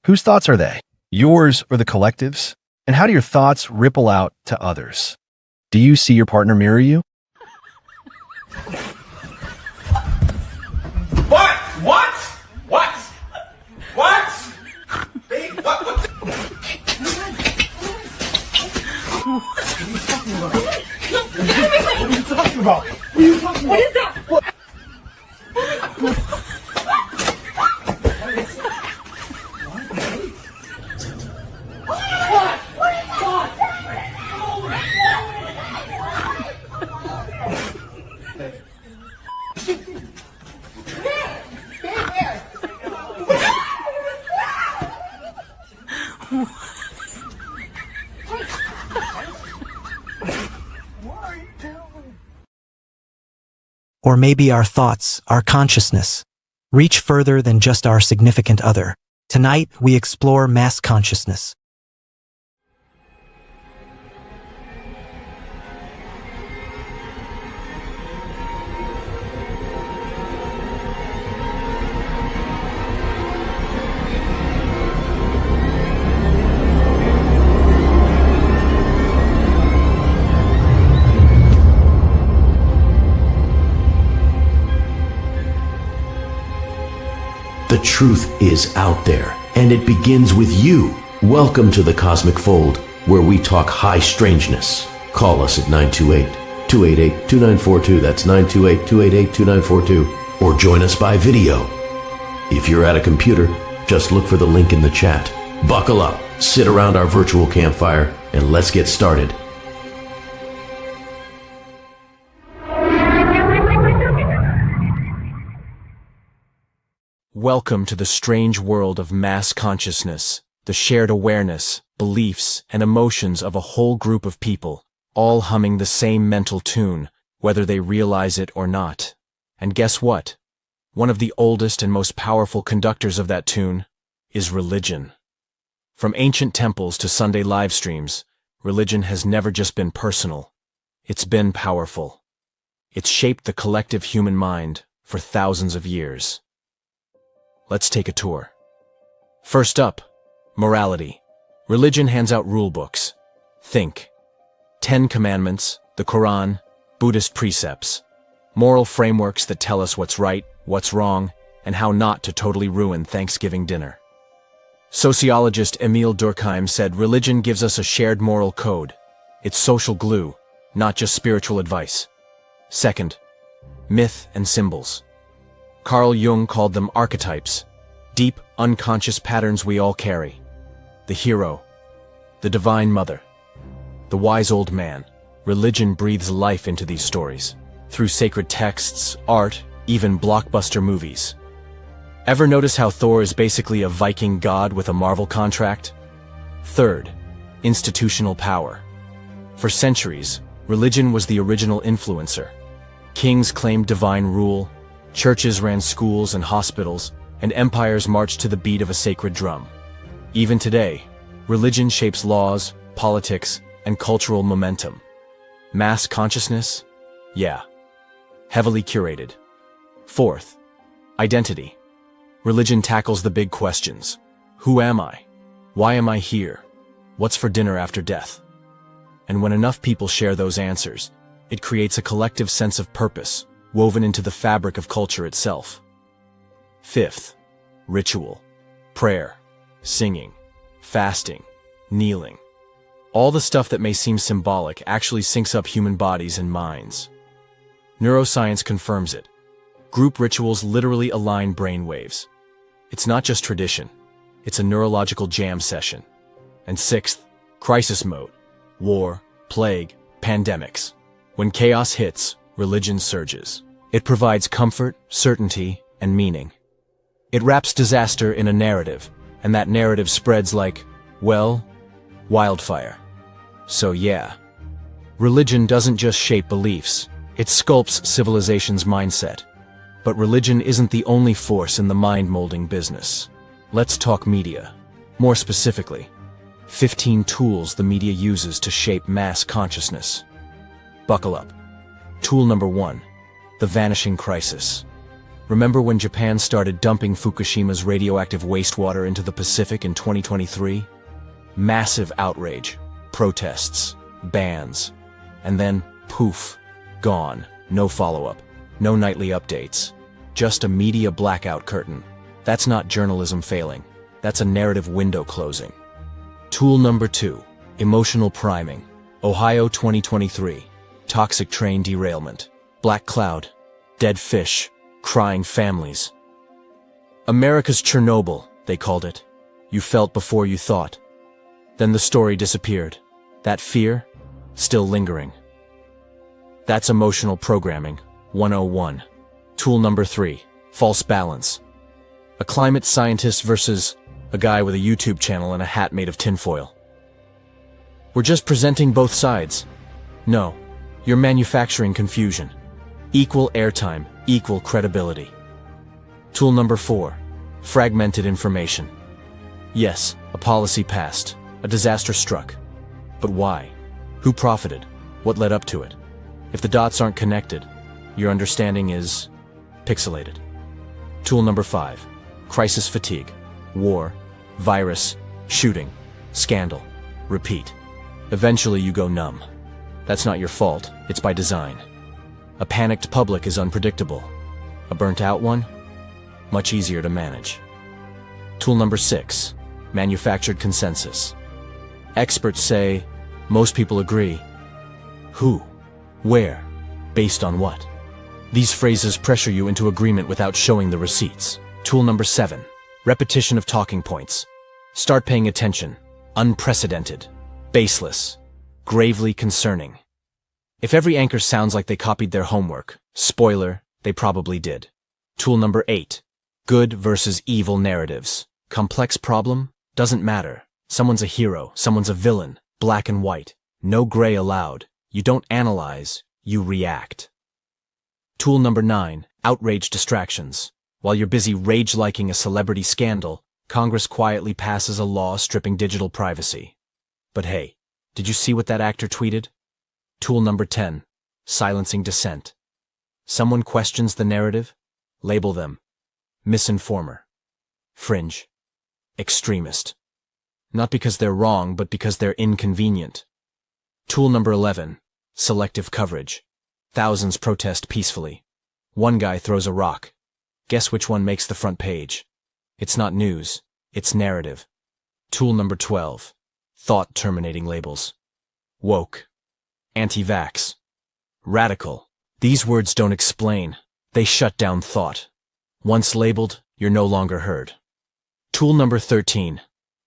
Whose thoughts are they? Yours or the collective's? And how do your thoughts ripple out to others? Do you see your partner mirror you? What? What? What? What? Babe, what? What the? What are you talking about? What are you talking about? What is that? What? Or maybe our thoughts, our consciousness, reach further than just our significant other. Tonight, we explore mass consciousness. The truth is out there, and it begins with you. Welcome to the Cosmic Fold, where we talk high strangeness. Call us at 928-288-2942. That's 928-288-2942. Or join us by video. If you're at a computer, just look for the link in the chat. Buckle up, sit around our virtual campfire, and let's get started. Welcome to the strange world of mass consciousness, the shared awareness, beliefs, and emotions of a whole group of people, all humming the same mental tune, whether they realize it or not. And guess what? One of the oldest and most powerful conductors of that tune is religion. From ancient temples to Sunday live streams, religion has never just been personal. It's been powerful. It's shaped the collective human mind for thousands of years. Let's take a tour. First up, morality. Religion hands out rule books. Think. 10 Commandments, the Quran, Buddhist precepts. Moral frameworks that tell us what's right, what's wrong, and how not to totally ruin Thanksgiving dinner. Sociologist Emile Durkheim said religion gives us a shared moral code. It's social glue, not just spiritual advice. Second, myth and symbols. Carl Jung called them archetypes, deep, unconscious patterns we all carry. The hero, the divine mother, the wise old man. Religion breathes life into these stories, through sacred texts, art, even blockbuster movies. Ever notice how Thor is basically a Viking god with a Marvel contract? Third, institutional power. For centuries, religion was the original influencer. Kings claimed divine rule, churches ran schools and hospitals, and empires marched to the beat of a sacred drum. Even today, religion shapes laws, politics, and cultural momentum. Mass consciousness? Yeah. Heavily curated. Fourth, identity. Religion tackles the big questions. Who am I? Why am I here? What's for dinner after death? And when enough people share those answers, it creates a collective sense of purpose, woven into the fabric of culture itself. Fifth, ritual. Prayer, singing, fasting, kneeling. All the stuff that may seem symbolic actually syncs up human bodies and minds. Neuroscience confirms it. Group rituals literally align brain waves. It's not just tradition, it's a neurological jam session. And sixth, crisis mode. War, plague, pandemics. When chaos hits, religion surges. It provides comfort, certainty, and meaning. It wraps disaster in a narrative, and that narrative spreads like, well, wildfire. So yeah, religion doesn't just shape beliefs, it sculpts civilization's mindset. But religion isn't the only force in the mind-molding business. Let's talk media. More specifically, 15 tools the media uses to shape mass consciousness. Buckle up. Tool number 1, the vanishing crisis. Remember when Japan started dumping Fukushima's radioactive wastewater into the Pacific in 2023? Massive outrage, protests, bans, and then poof, gone. No follow-up, no nightly updates, just a media blackout curtain. That's not journalism failing, that's a narrative window closing. Tool number 2, emotional priming. Ohio 2023, toxic train derailment, black cloud, dead fish, crying families. America's Chernobyl, they called it. You felt before you thought. Then the story disappeared. That fear, still lingering. That's emotional programming, 101. Tool number 3, false balance. A climate scientist versus a guy with a YouTube channel and a hat made of tinfoil. We're just presenting both sides. No, you're manufacturing confusion. Equal airtime, equal credibility. Tool number 4, fragmented information. Yes, a policy passed, a disaster struck. But why? Who profited? What led up to it? If the dots aren't connected, your understanding is pixelated. Tool number 5, crisis fatigue. War, virus, shooting, scandal, repeat. Eventually you go numb. That's not your fault, it's by design. A panicked public is unpredictable. A burnt-out one? Much easier to manage. Tool number 6, manufactured consensus. Experts say, most people agree. Who? Where? Based on what? These phrases pressure you into agreement without showing the receipts. Tool number 7, repetition of talking points. Start paying attention. Unprecedented. Baseless. Gravely concerning. If every anchor sounds like they copied their homework, spoiler, they probably did. Tool number 8, good versus evil narratives. Complex problem? Doesn't matter. Someone's a hero, someone's a villain. Black and white. No gray allowed. You don't analyze, you react. Tool number 9, outrage distractions. While you're busy rage-liking a celebrity scandal, Congress quietly passes a law stripping digital privacy. But hey, did you see what that actor tweeted? Tool number 10, silencing dissent. Someone questions the narrative? Label them misinformer, fringe, extremist. Not because they're wrong, but because they're inconvenient. Tool number 11, selective coverage. Thousands protest peacefully. One guy throws a rock. Guess which one makes the front page? It's not news, it's narrative. Tool number 12, thought-terminating labels. Woke, anti-vax, radical. These words don't explain, they shut down thought. Once labeled, you're no longer heard. Tool number 13,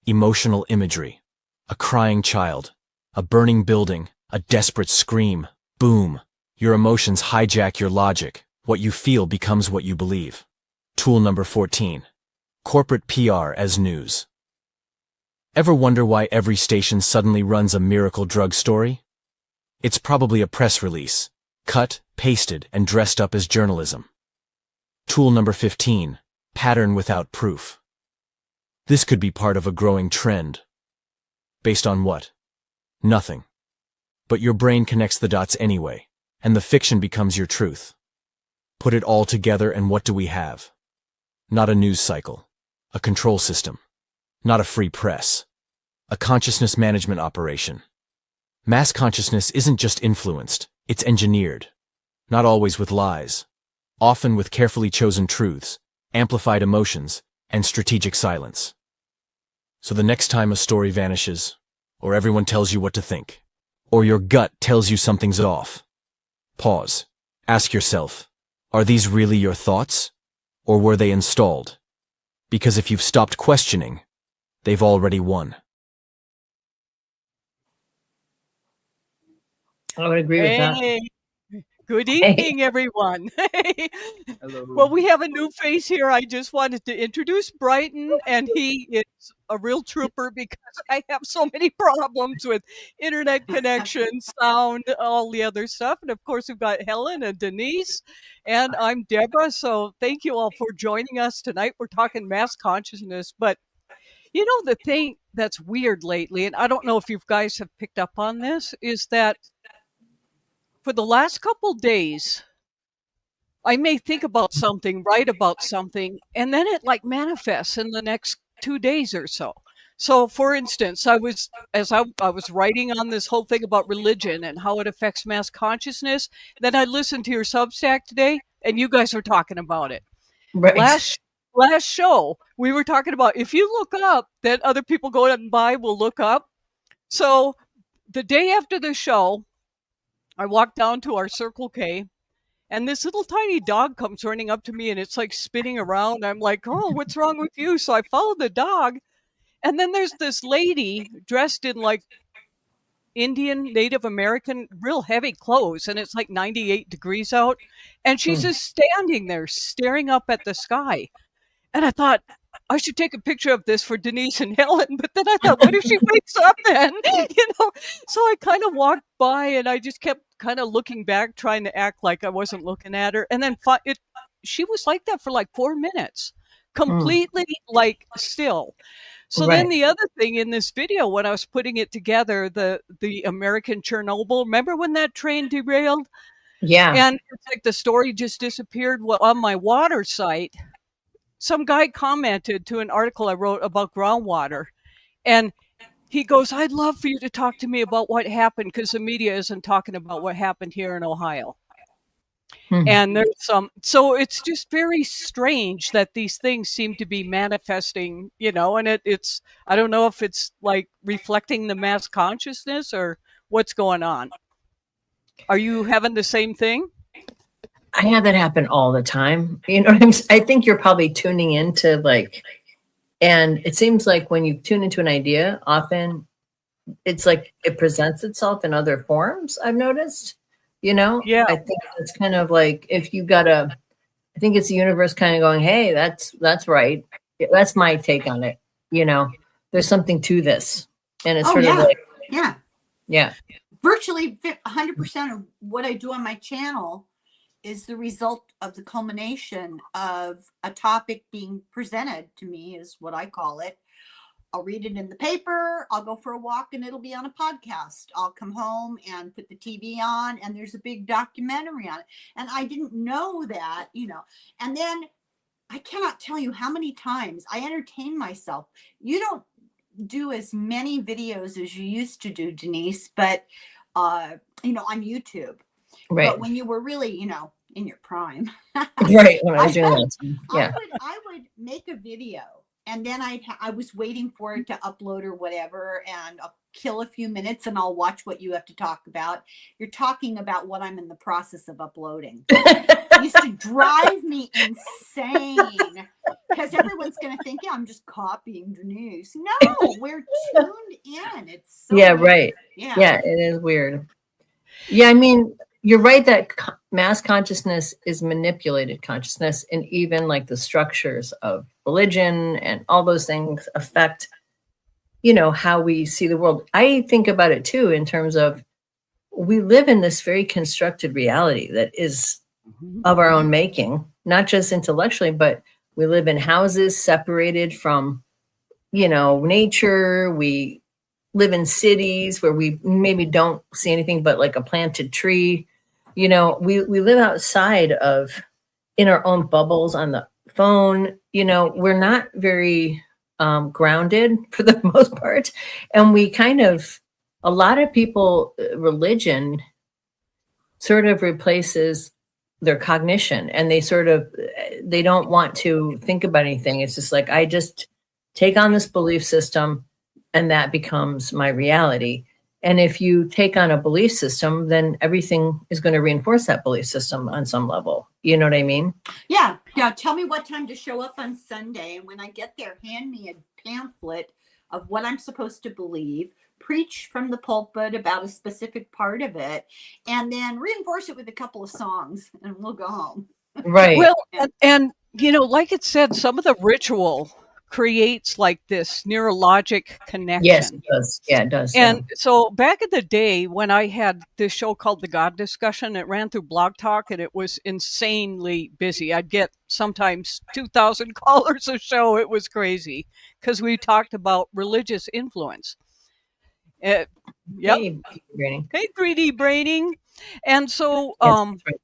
emotional imagery. A crying child, a burning building, a desperate scream. Boom. Your emotions hijack your logic. What you feel becomes what you believe. Tool number 14, corporate PR as news. Ever wonder why every station suddenly runs a miracle drug story? It's probably a press release, cut, pasted, and dressed up as journalism. Tool number 15, pattern without proof. This could be part of a growing trend. Based on what? Nothing. But your brain connects the dots anyway, and the fiction becomes your truth. Put it all together and what do we have? Not a news cycle, a control system. Not a free press. A consciousness management operation. Mass consciousness isn't just influenced, it's engineered. Not always with lies. Often with carefully chosen truths, amplified emotions, and strategic silence. So the next time a story vanishes, or everyone tells you what to think, or your gut tells you something's off, pause. Ask yourself, are these really your thoughts? Or were they installed? Because if you've stopped questioning, they've already won. I would agree with that. Hey, good evening, everyone. Well, we have a new face here. I just wanted to introduce Brighton, and he is a real trooper because I have so many problems with internet connection, sound, all the other stuff. And of course, we've got Helen and Denise, and I'm Deborah. So thank you all for joining us tonight. We're talking mass consciousness, but you know, the thing that's weird lately, and I don't know if you guys have picked up on this, is that for the last couple days, I may think about something, write about something, and then it like manifests in the next 2 days or so. So, for instance, I was writing on this whole thing about religion and how it affects mass consciousness. Then I listened to your Substack today, and you guys were talking about it. Right. Last show, we were talking about if you look up, that other people going by will look up. So, the day after the show, I walked down to our Circle K, and this little tiny dog comes running up to me and it's like spinning around. I'm like, oh, what's wrong with you? So I follow the dog. And then there's this lady dressed in like Indian, Native American, real heavy clothes. And it's like 98 degrees out. And she's just standing there staring up at the sky. And I thought, I should take a picture of this for Denise and Helen. But then I thought, what if she wakes up then? So I kind of walked by and I just kept kind of looking back, trying to act like I wasn't looking at her. And then she was like that for like 4 minutes, completely like still. So then the other thing in this video, when I was putting it together, the American Chernobyl, remember when that train derailed? Yeah. And it's like the story just disappeared. Well, on my water site, some guy commented to an article I wrote about groundwater. And he goes, I'd love for you to talk to me about what happened because the media isn't talking about what happened here in Ohio. And there's so it's just very strange that these things seem to be manifesting, and it's, I don't know if it's like reflecting the mass consciousness or what's going on. Are you having the same thing? I have that happen all the time. You know what I'm saying? I think you're probably tuning into like, and it seems like when you tune into an idea, often it's like it presents itself in other forms. I've noticed, Yeah. I think it's kind of like if you I think it's the universe kind of going, hey, that's right. That's my take on it. There's something to this. And it's sort of like, yeah. Virtually 100% of what I do on my channel is the result of the culmination of a topic being presented to me, is what I call it. I'll read it in the paper, I'll go for a walk, and it'll be on a podcast. I'll come home and put the TV on, and there's a big documentary on it. And I didn't know that, And then I cannot tell you how many times I entertain myself. You don't do as many videos as you used to do, Denise, but, on YouTube. Right. But when you were really, in your prime, right. When I was doing that. Yeah. I would make a video, and then I was waiting for it to upload or whatever, and I'll kill a few minutes and I'll watch what you have to talk about. You're talking about what I'm in the process of uploading. It used to drive me insane because everyone's going to think, I'm just copying Denise. No, we're tuned in. It's so weird. Right. Yeah, it is weird. Yeah, I mean, you're right that mass consciousness is manipulated consciousness, and even like the structures of religion and all those things affect, how we see the world. I think about it too, in terms of we live in this very constructed reality that is of our own making, not just intellectually, but we live in houses separated from, nature. We live in cities where we maybe don't see anything but like a planted tree. We live outside in our own bubbles on the phone. We're not very grounded for the most part. And we a lot of people, religion sort of replaces their cognition, and they don't want to think about anything. It's just like, I just take on this belief system and that becomes my reality. And if you take on a belief system, then everything is going to reinforce that belief system on some level. You know what I mean? Yeah. Tell me what time to show up on Sunday. And when I get there, hand me a pamphlet of what I'm supposed to believe, preach from the pulpit about a specific part of it, and then reinforce it with a couple of songs, and we'll go home. Right. Well, and like it said, some of the ritual creates like this neurologic connection. Yes, it does. Yeah, it does. And so back in the day when I had this show called The God Discussion, it ran through Blog Talk and it was insanely busy. I'd get sometimes 2,000 callers a show. It was crazy because we talked about religious influence. Yep. Hey, Braining. Hey, greedy braining. And so, Yes, that's right.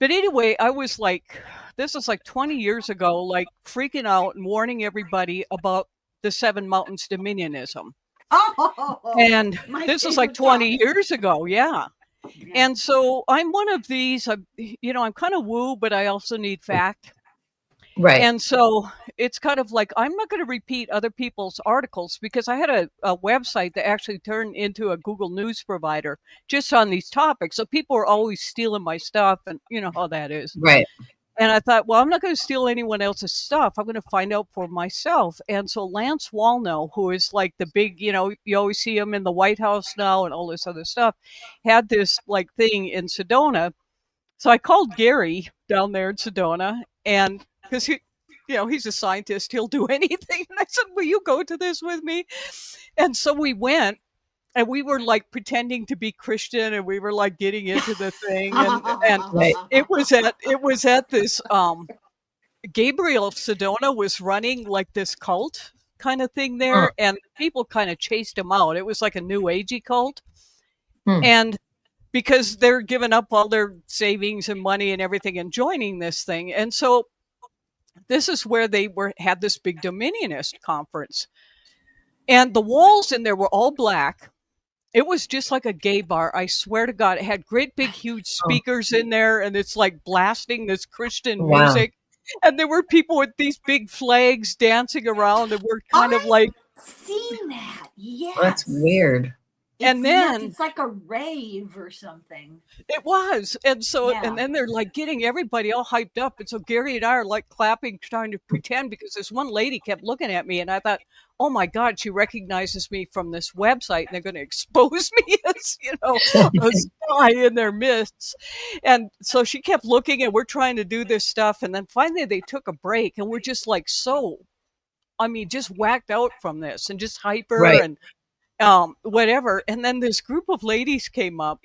But anyway, I was like, this is like 20 years ago, like freaking out and warning everybody about the Seven Mountains Dominionism. Oh, And my this is like favorite 20 topic. years ago. Yeah. Yeah. And so I'm one of these, I'm kind of woo, but I also need fact. Right. And so it's kind of like, I'm not going to repeat other people's articles because I had a website that actually turned into a Google News provider just on these topics. So people are always stealing my stuff, and you know how that is. Right. And I thought, well, I'm not going to steal anyone else's stuff. I'm going to find out for myself. And so Lance Wallnau, who is like the big, you always see him in the White House now and all this other stuff, had this like thing in Sedona. So I called Gary down there in Sedona, and because he's a scientist, he'll do anything. And I said, will you go to this with me? And so we went. And we were like pretending to be Christian, and we were like getting into the thing, and Right. it was at this Gabriel of Sedona was running like this cult kind of thing there, and people kind of chased him out. It was like a new agey cult, and because they're giving up all their savings and money and everything and joining this thing, and so this is where they had this big Dominionist conference, and the walls in there were all black. It was just like a gay bar. I swear to God, it had great big huge speakers in there, and it's like blasting this Christian music. And there were people with these big flags dancing around, and we're kind of like seen that. Yes. That's weird. And then it's like a rave or something. It was. And so, and then they're like getting everybody all hyped up. And so Gary and I are like clapping, trying to pretend, because this one lady kept looking at me, and I thought, oh my God, she recognizes me from this website, and they're going to expose me as, a spy in their midst. And so she kept looking, and we're trying to do this stuff. And then finally they took a break, and we're just like, just whacked out from this and just hyper and whatever. And then this group of ladies came up,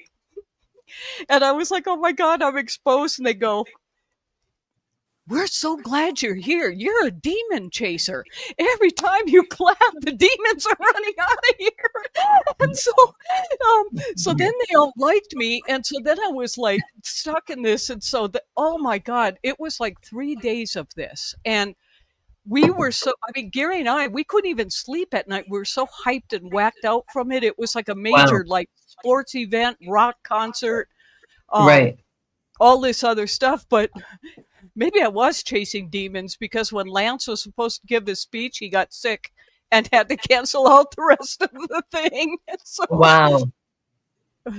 and I was like, oh my God, I'm exposed. And they go, we're so glad you're here. You're a demon chaser. Every time you clap, the demons are running out of here. And so then they all liked me. And so then I was like stuck in this. And so oh my God, it was like 3 days of this. And we were Gary and I, we couldn't even sleep at night. We were so hyped and whacked out from it. It was like a major like sports event, rock concert, all this other stuff. But maybe I was chasing demons, because when Lance was supposed to give his speech, he got sick and had to cancel out the rest of the thing.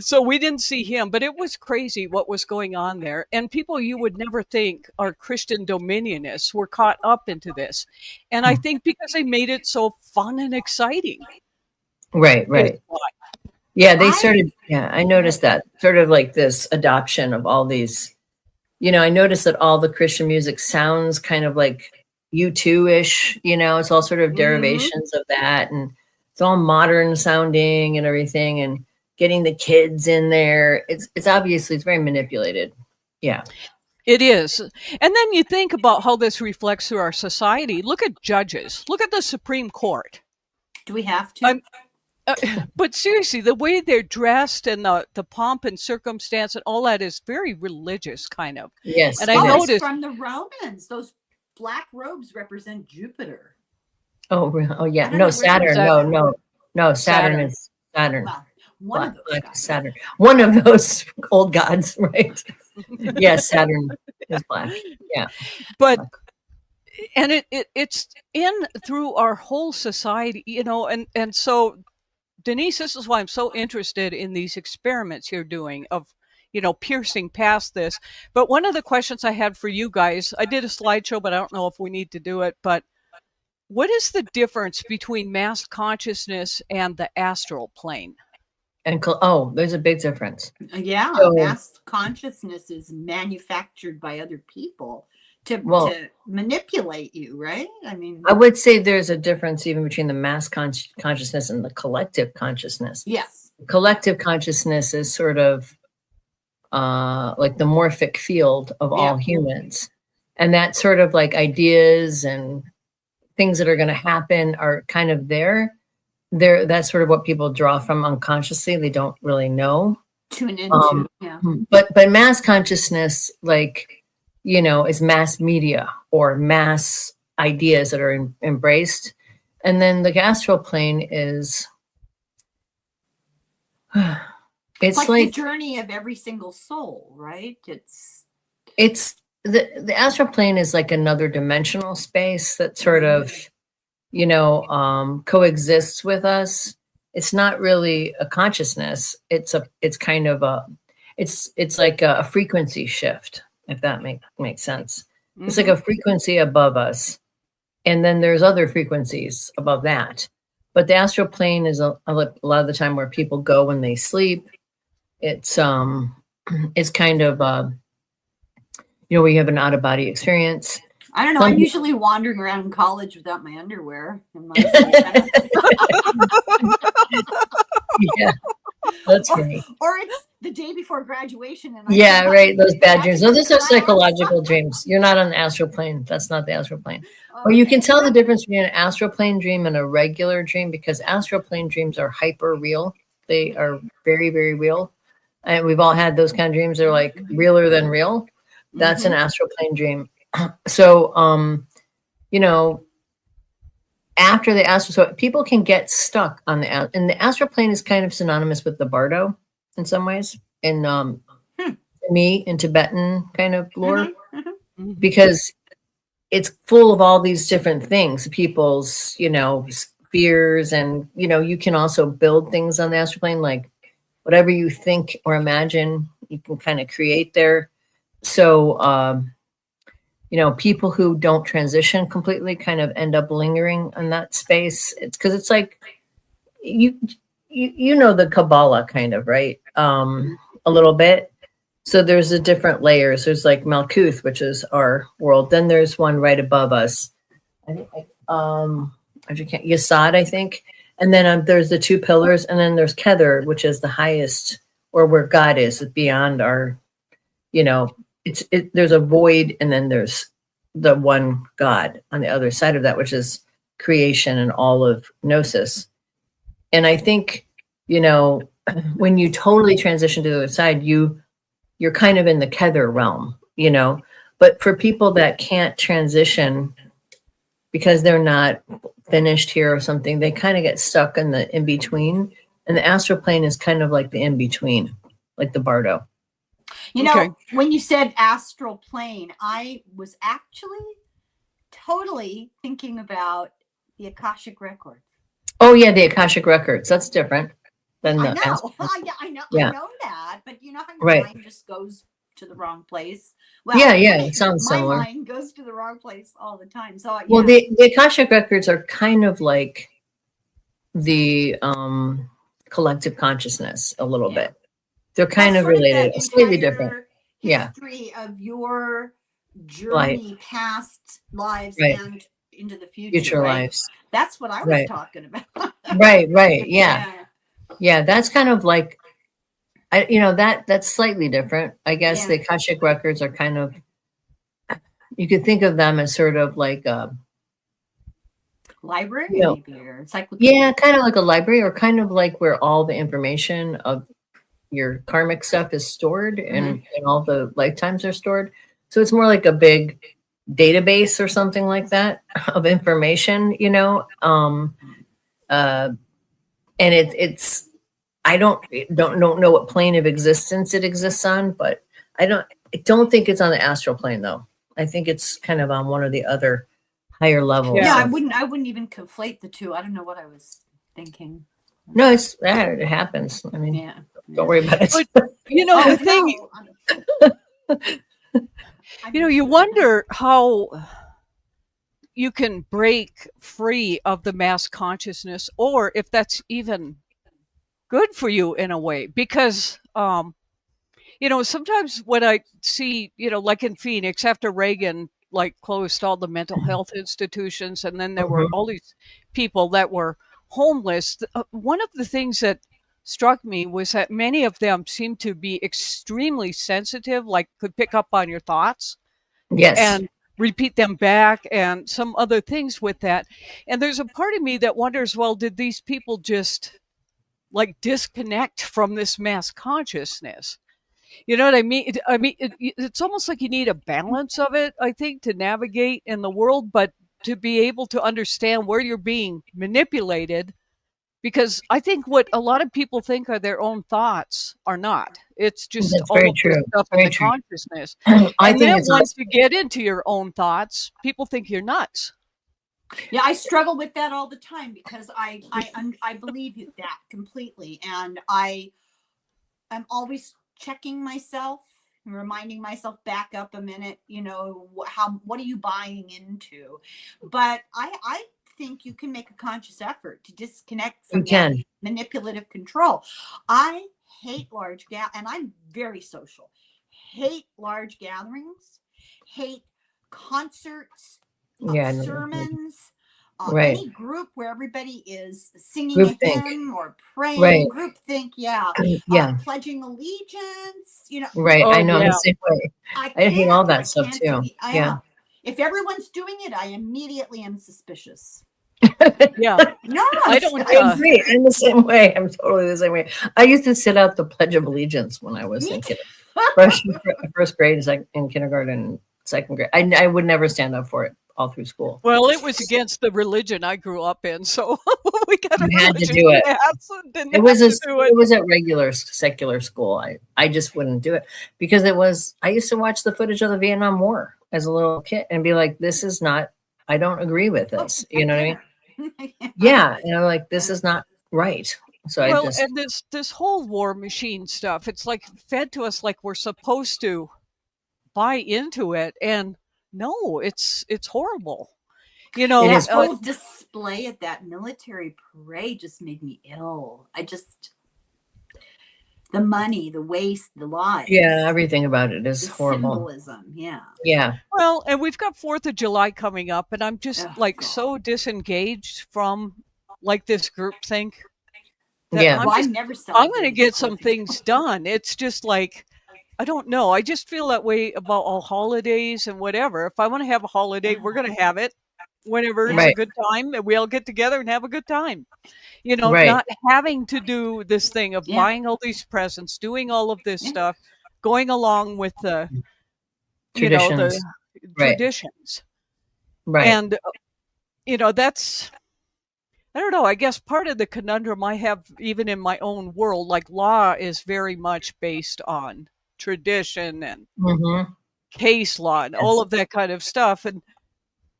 So we didn't see him, but it was crazy what was going on there. And people you would never think are Christian dominionists were caught up into this. And I think because they made it so fun and exciting. Right. Yeah, they started, I noticed that sort of like this adoption of all these, I noticed that all the Christian music sounds kind of like U2-ish, it's all sort of derivations of that. And it's all modern sounding and everything. And getting the kids in there, it's obviously, it's very manipulated. Yeah. It is. And then you think about how this reflects through our society. Look at judges. Look at the Supreme Court. Do we have to? But seriously, the way they're dressed and the pomp and circumstance and all that is very religious, kind of. Yes. And I noticed from the Romans, those black robes represent Jupiter. Oh yeah. No, Saturn. No, Saturn is Saturn. Well, one of those guys. Saturn. One of those old gods, right? Yes, Saturn is black. Yeah. But and it's in through our whole society, and so Denise, this is why I'm so interested in these experiments you're doing of, piercing past this. But one of the questions I had for you guys, I did a slideshow, but I don't know if we need to do it, but what is the difference between mass consciousness and the astral plane? And there's a big difference. Yeah, mass consciousness is manufactured by other people to manipulate you, right? I would say there's a difference even between the mass consciousness and the collective consciousness. Yes. Collective consciousness is sort of like the morphic field of all humans. And that sort of like ideas and things that are going to happen are kind of there. That's sort of what people draw from unconsciously. They don't really know. Tune Um, into, yeah. but mass consciousness, like, is mass media or mass ideas that are embraced. And then the astral plane is, it's like like the journey of every single soul, right? it's the astral plane is like another dimensional space that sort of, coexists with us. It's not really a consciousness. It's kind of it's like a frequency shift, if that makes sense. It's like a frequency above us. And then there's other frequencies above that. But the astral plane is a lot of the time where people go when they sleep. It's it's kind of where you have an out of body experience. I don't know. I'm usually wandering around in college without my underwear. Yeah, that's great. Or it's the day before graduation. And right. Those bad dreams. Those are psychological dreams. You're not on the astral plane. That's not the astral plane. Or you can tell the difference between an astral plane dream and a regular dream, because astral plane dreams are hyper real. They are very, very real. And we've all had those kind of dreams. They're like realer than real. That's an astral plane dream. So, after the astral, so people can get stuck on and the astral plane is kind of synonymous with the bardo in some ways, in me in Tibetan kind of lore, because it's full of all these different things, people's, fears, and, you can also build things on the astral plane, like whatever you think or imagine, you can kind of create there. So, people who don't transition completely kind of end up lingering in that space. It's because it's like, you know the Kabbalah kind of, right? A little bit. So there's the different layers. There's like Malkuth, which is our world. Then there's one right above us. Yesod, I think. And then there's the two pillars. And then there's Kether, which is the highest, or where God is beyond our, there's a void, and then there's the one God on the other side of that, which is creation and all of gnosis. And I think, when you totally transition to the other side, you're kind of in the Kether realm, but for people that can't transition because they're not finished here or something, they kind of get stuck in the in-between. And the astral plane is kind of like the in-between, like the bardo. When you said astral plane, I was actually totally thinking about the Akashic records. Oh yeah, the Akashic records. That's different than the. I know. I know. Yeah. I know that, but how your mind just goes to the wrong place. Well, it sounds similar. My mind goes to the wrong place all the time. So well, the Akashic records are kind of like the collective consciousness a little bit. They're kind of related, slightly different. History of your journey, past lives, and into the future lives. That's what I was talking about. Right. Yeah. That's kind of like, that's slightly different. I guess the Akashic records are kind of, you could think of them as sort of like a library, maybe, or encyclopedia. Yeah, kind of like a library, or kind of like where all the information of your karmic stuff is stored, and all the lifetimes are stored. So it's more like a big database or something like that of information, and it's I don't know what plane of existence it exists on, but I don't think it's on the astral plane though. I think it's kind of on one of the other higher levels. Yeah, I wouldn't even conflate the two. I don't know what I was thinking. No, it happens. I mean, don't worry about it. But, the thing, you wonder how you can break free of the mass consciousness, or if that's even good for you in a way, because, sometimes when I see, like in Phoenix, after Reagan, closed all the mental health institutions, and then there were all these people that were homeless. One of the things that struck me was that many of them seemed to be extremely sensitive, could pick up on your thoughts. Yes. And repeat them back, and some other things with that. And there's a part of me that wonders, well, did these people just like disconnect from this mass consciousness. You know what I mean? It's almost like you need a balance of it, I think, to navigate in the world, but to be able to understand where you're being manipulated. Because I think what a lot of people think are their own thoughts are not. It's just That's all very of this true. stuff in Very the true. consciousness. I And think then it's once you get into your own thoughts, people think you're nuts. Yeah, I struggle with that all the time because I believe that completely, and I'm always checking myself and reminding myself, back up a minute, what are you buying into? But I think you can make a conscious effort to disconnect from that manipulative control. I hate large and I'm very social. Hate large gatherings, hate concerts, sermons, any group where everybody is singing a hymn or praying, groupthink, pledging allegiance, Right. Oh, I know yeah. the same way. I hate all that stuff too. Yeah. If everyone's doing it, I immediately am suspicious. Yeah. No, I don't. I agree. I'm the same way. I'm totally the same way. I used to sit out the Pledge of Allegiance when I was in first grade, in kindergarten, second grade. I would never stand up for it all through school. Well, it was against the religion I grew up in, so we got a You had to religious do it. class, It was at regular secular school. I just wouldn't do it because I used to watch the footage of the Vietnam War as a little kid and be like, this is not, I don't agree with this. You know what I mean? Yeah. And I'm like, this is not right. So and this whole war machine stuff, it's like fed to us like we're supposed to buy into it, and no, it's horrible. That whole display at that military parade just made me ill. The money, the waste, the lies. Yeah, everything about it is horrible. Symbolism, yeah. Yeah. Well, and we've got 4th of July coming up, and I'm just so disengaged from like this group think. I'm going to get some things done. It's just like, I don't know. I just feel that way about all holidays and whatever. If I want to have a holiday, we're going to have it whenever it's a good time, and we all get together and have a good time. Not having to do this thing of buying all these presents, doing all of this stuff, going along with the traditions. Traditions. Right. And, that's, I don't know, I guess part of the conundrum I have even in my own world, like law is very much based on tradition and case law and all of that kind of stuff. And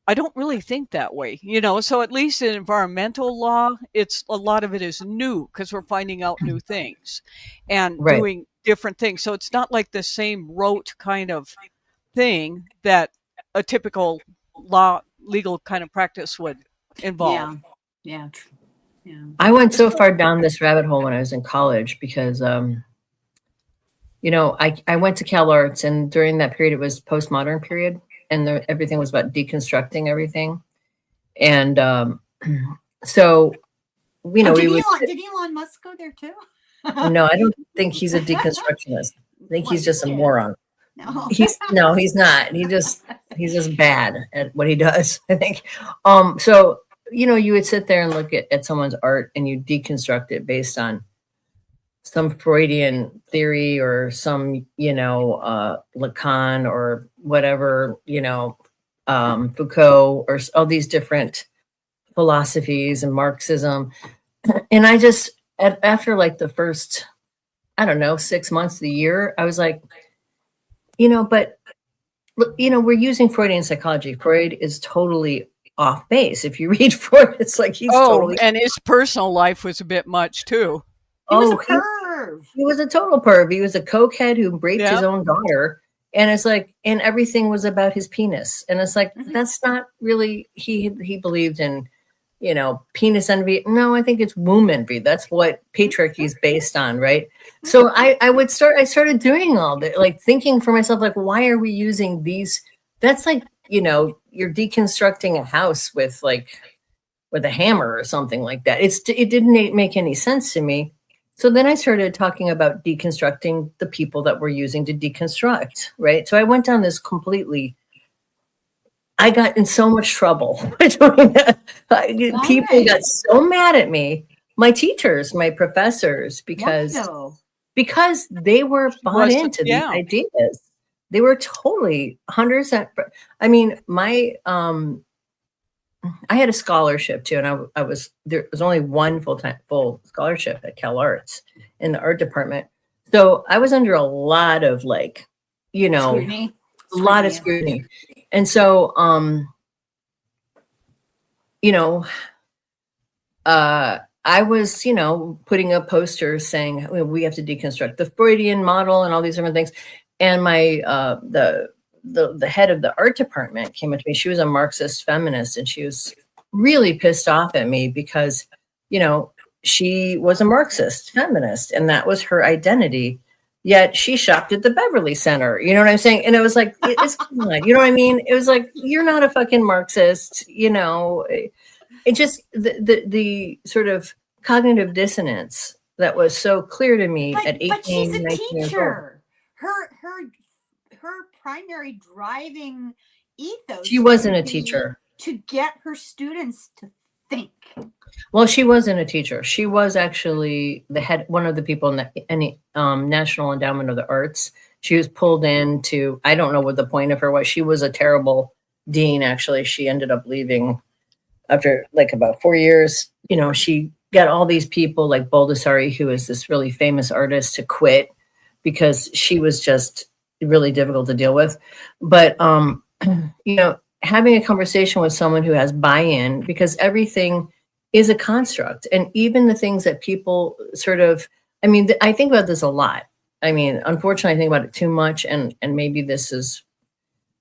I don't really think that way, so at least in environmental law, a lot of it is new because we're finding out new things and doing different things. So it's not like the same rote kind of thing that a typical legal kind of practice would involve. Yeah. I went so far down this rabbit hole when I was in college because, I went to Cal Arts, and during that period, it was postmodern period. And everything was about deconstructing everything. And so, did Elon Musk go there too? No, I don't think he's a deconstructionist. I think he's just a moron. No. He's not. He's just bad at what he does, I think. So, you would sit there and look at someone's art and you deconstruct it based on some Freudian theory or some, Lacan or whatever, Foucault or all these different philosophies and Marxism. And I just, after like the first, 6 months of the year, I was like, but, we're using Freudian psychology. Freud is totally off base. If you read Freud, it's like he's totally. And his personal life was a bit much too. He was a perv. He was a total perv. He was a cokehead who raped his own daughter. And it's like, and everything was about his penis. And it's like, that's not really, he believed in, penis envy. No, I think it's womb envy. That's what patriarchy is based on, right? So I started doing all that, like thinking for myself, like, why are we using these? That's like, you're deconstructing a house with a hammer or something like that. It didn't make any sense to me. So then I started talking about deconstructing the people that we're using to deconstruct, right? So I went down this I got in so much trouble doing that. People got so mad at me My teachers, my professors, because they were bought into these ideas. They were totally 100%. I mean, I had a scholarship too, and there was only one full scholarship at Cal Arts in the art department. So I was under a lot of scrutiny. A lot of scrutiny. And so, I was, putting up posters saying we have to deconstruct the Freudian model and all these different things. And my the head of the art department came up to me. She was a Marxist feminist, and she was really pissed off at me because, she was a Marxist feminist, and that was her identity. Yet she shopped at the Beverly Center. You know what I'm saying? And it was like, it's you know what I mean? It was like, you're not a fucking Marxist. It just the sort of cognitive dissonance that was so clear to me at 18, but she's a 19 years old. Her primary driving ethos. She wasn't a teacher. To get her students to think. Well, she wasn't a teacher. She was actually one of the people in the National Endowment of the Arts. She was pulled into, I don't know what the point of her was. She was a terrible dean, actually. She ended up leaving after about 4 years. She got all these people like Baldessari, who is this really famous artist, to quit because she was just really difficult to deal with. But, having a conversation with someone who has buy-in, because everything is a construct. And even the things that people sort of, I think about this a lot. Unfortunately, I think about it too much. And maybe it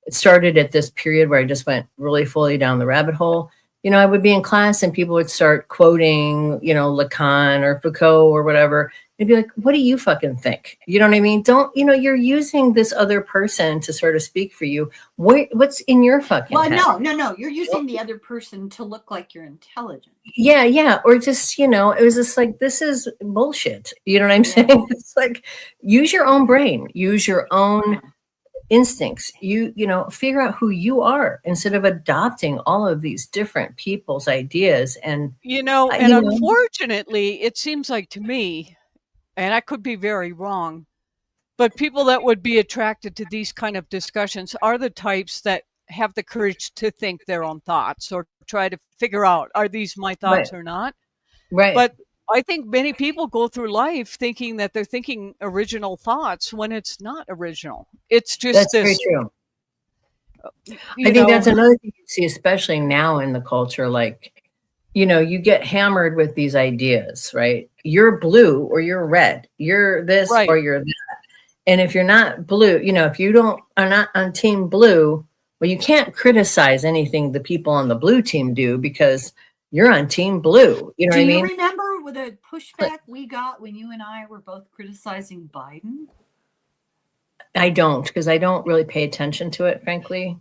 started at this period where I just went really fully down the rabbit hole. I would be in class and people would start quoting, Lacan or Foucault or whatever. They'd be like, what do you fucking think? You know what I mean? You're using this other person to sort of speak for you. What's in your fucking head? No. You're using the other person to look like you're intelligent. Yeah. Or just, it was just like, this is bullshit. You know what I'm saying? It's like, use your own brain, use your own instincts. Figure out who you are instead of adopting all of these different people's ideas. And, unfortunately, it seems like to me, and I could be very wrong, but people that would be attracted to these kind of discussions are the types that have the courage to think their own thoughts or try to figure out, are these my thoughts or not? Right. But I think many people go through life thinking that they're thinking original thoughts when it's not original. It's just very true. I think that's another thing you see, especially now in the culture. You get hammered with these ideas, right? You're blue or you're red. You're this or you're that. And if you're not blue, if you are not on team blue, well, you can't criticize anything the people on the blue team do because you're on team blue. You know what I mean? Do you remember the pushback we got when you and I were both criticizing Biden? I don't, because I don't really pay attention to it, frankly.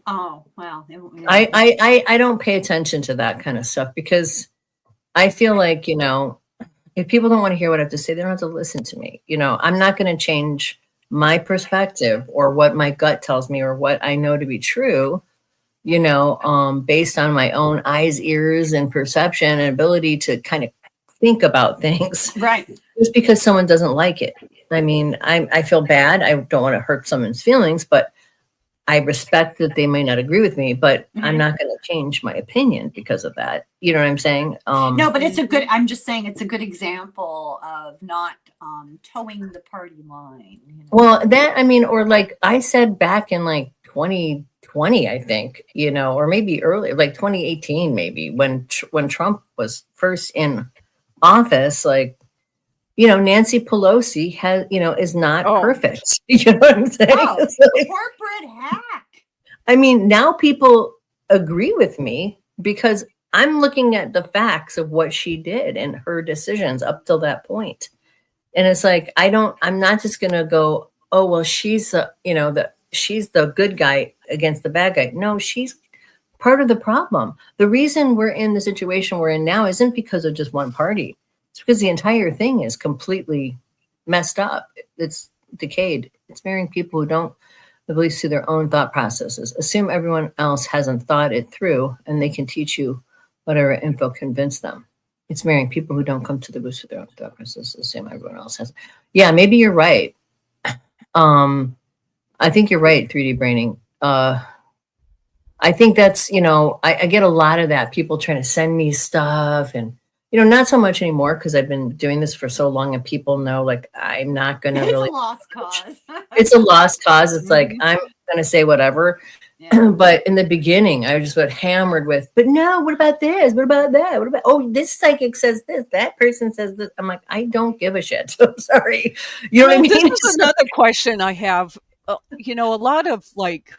Oh, well. I don't pay attention to that kind of stuff because I feel like, if people don't want to hear what I have to say, they don't have to listen to me. I'm not going to change my perspective or what my gut tells me or what I know to be true, based on my own eyes, ears, and perception and ability to kind of think about things. Right. Just because someone doesn't like it. I feel bad. I don't want to hurt someone's feelings, but I respect that they may not agree with me, but I'm not going to change my opinion because of that. You know what I'm saying? No, but I'm just saying it's a good example of not towing the party line. Well, or like I said back in 2020, I think, or maybe earlier, like 2018, maybe when Trump was first in office, Nancy Pelosi has, is not perfect. You know what I'm saying? Oh, corporate hack. Now people agree with me because I'm looking at the facts of what she did and her decisions up till that point. And it's like, I'm not just going to go, oh, well, she's she's the good guy against the bad guy. No, she's part of the problem. The reason we're in the situation we're in now isn't because of just one party. It's because the entire thing is completely messed up. It's decayed. It's marrying people who don't believe through their own thought processes. Assume everyone else hasn't thought it through and they can teach you whatever info convinced them. It's mirroring people who don't come to the booth with their own darkness. It's the same everyone else has. Yeah, maybe you're right. I think you're right, 3D braining. I think that's, I get a lot of that. People trying to send me stuff and, not so much anymore because I've been doing this for so long and people know like I'm not going to really. It's a lost cause. It's a lost cause. It's like I'm going to say whatever. Yeah. But in the beginning, I just got hammered with, but no, what about this? What about that? What about, oh, this psychic says this, that person says this. I'm like, I don't give a shit. I'm sorry. You know what I mean? This is another question I have. A lot of like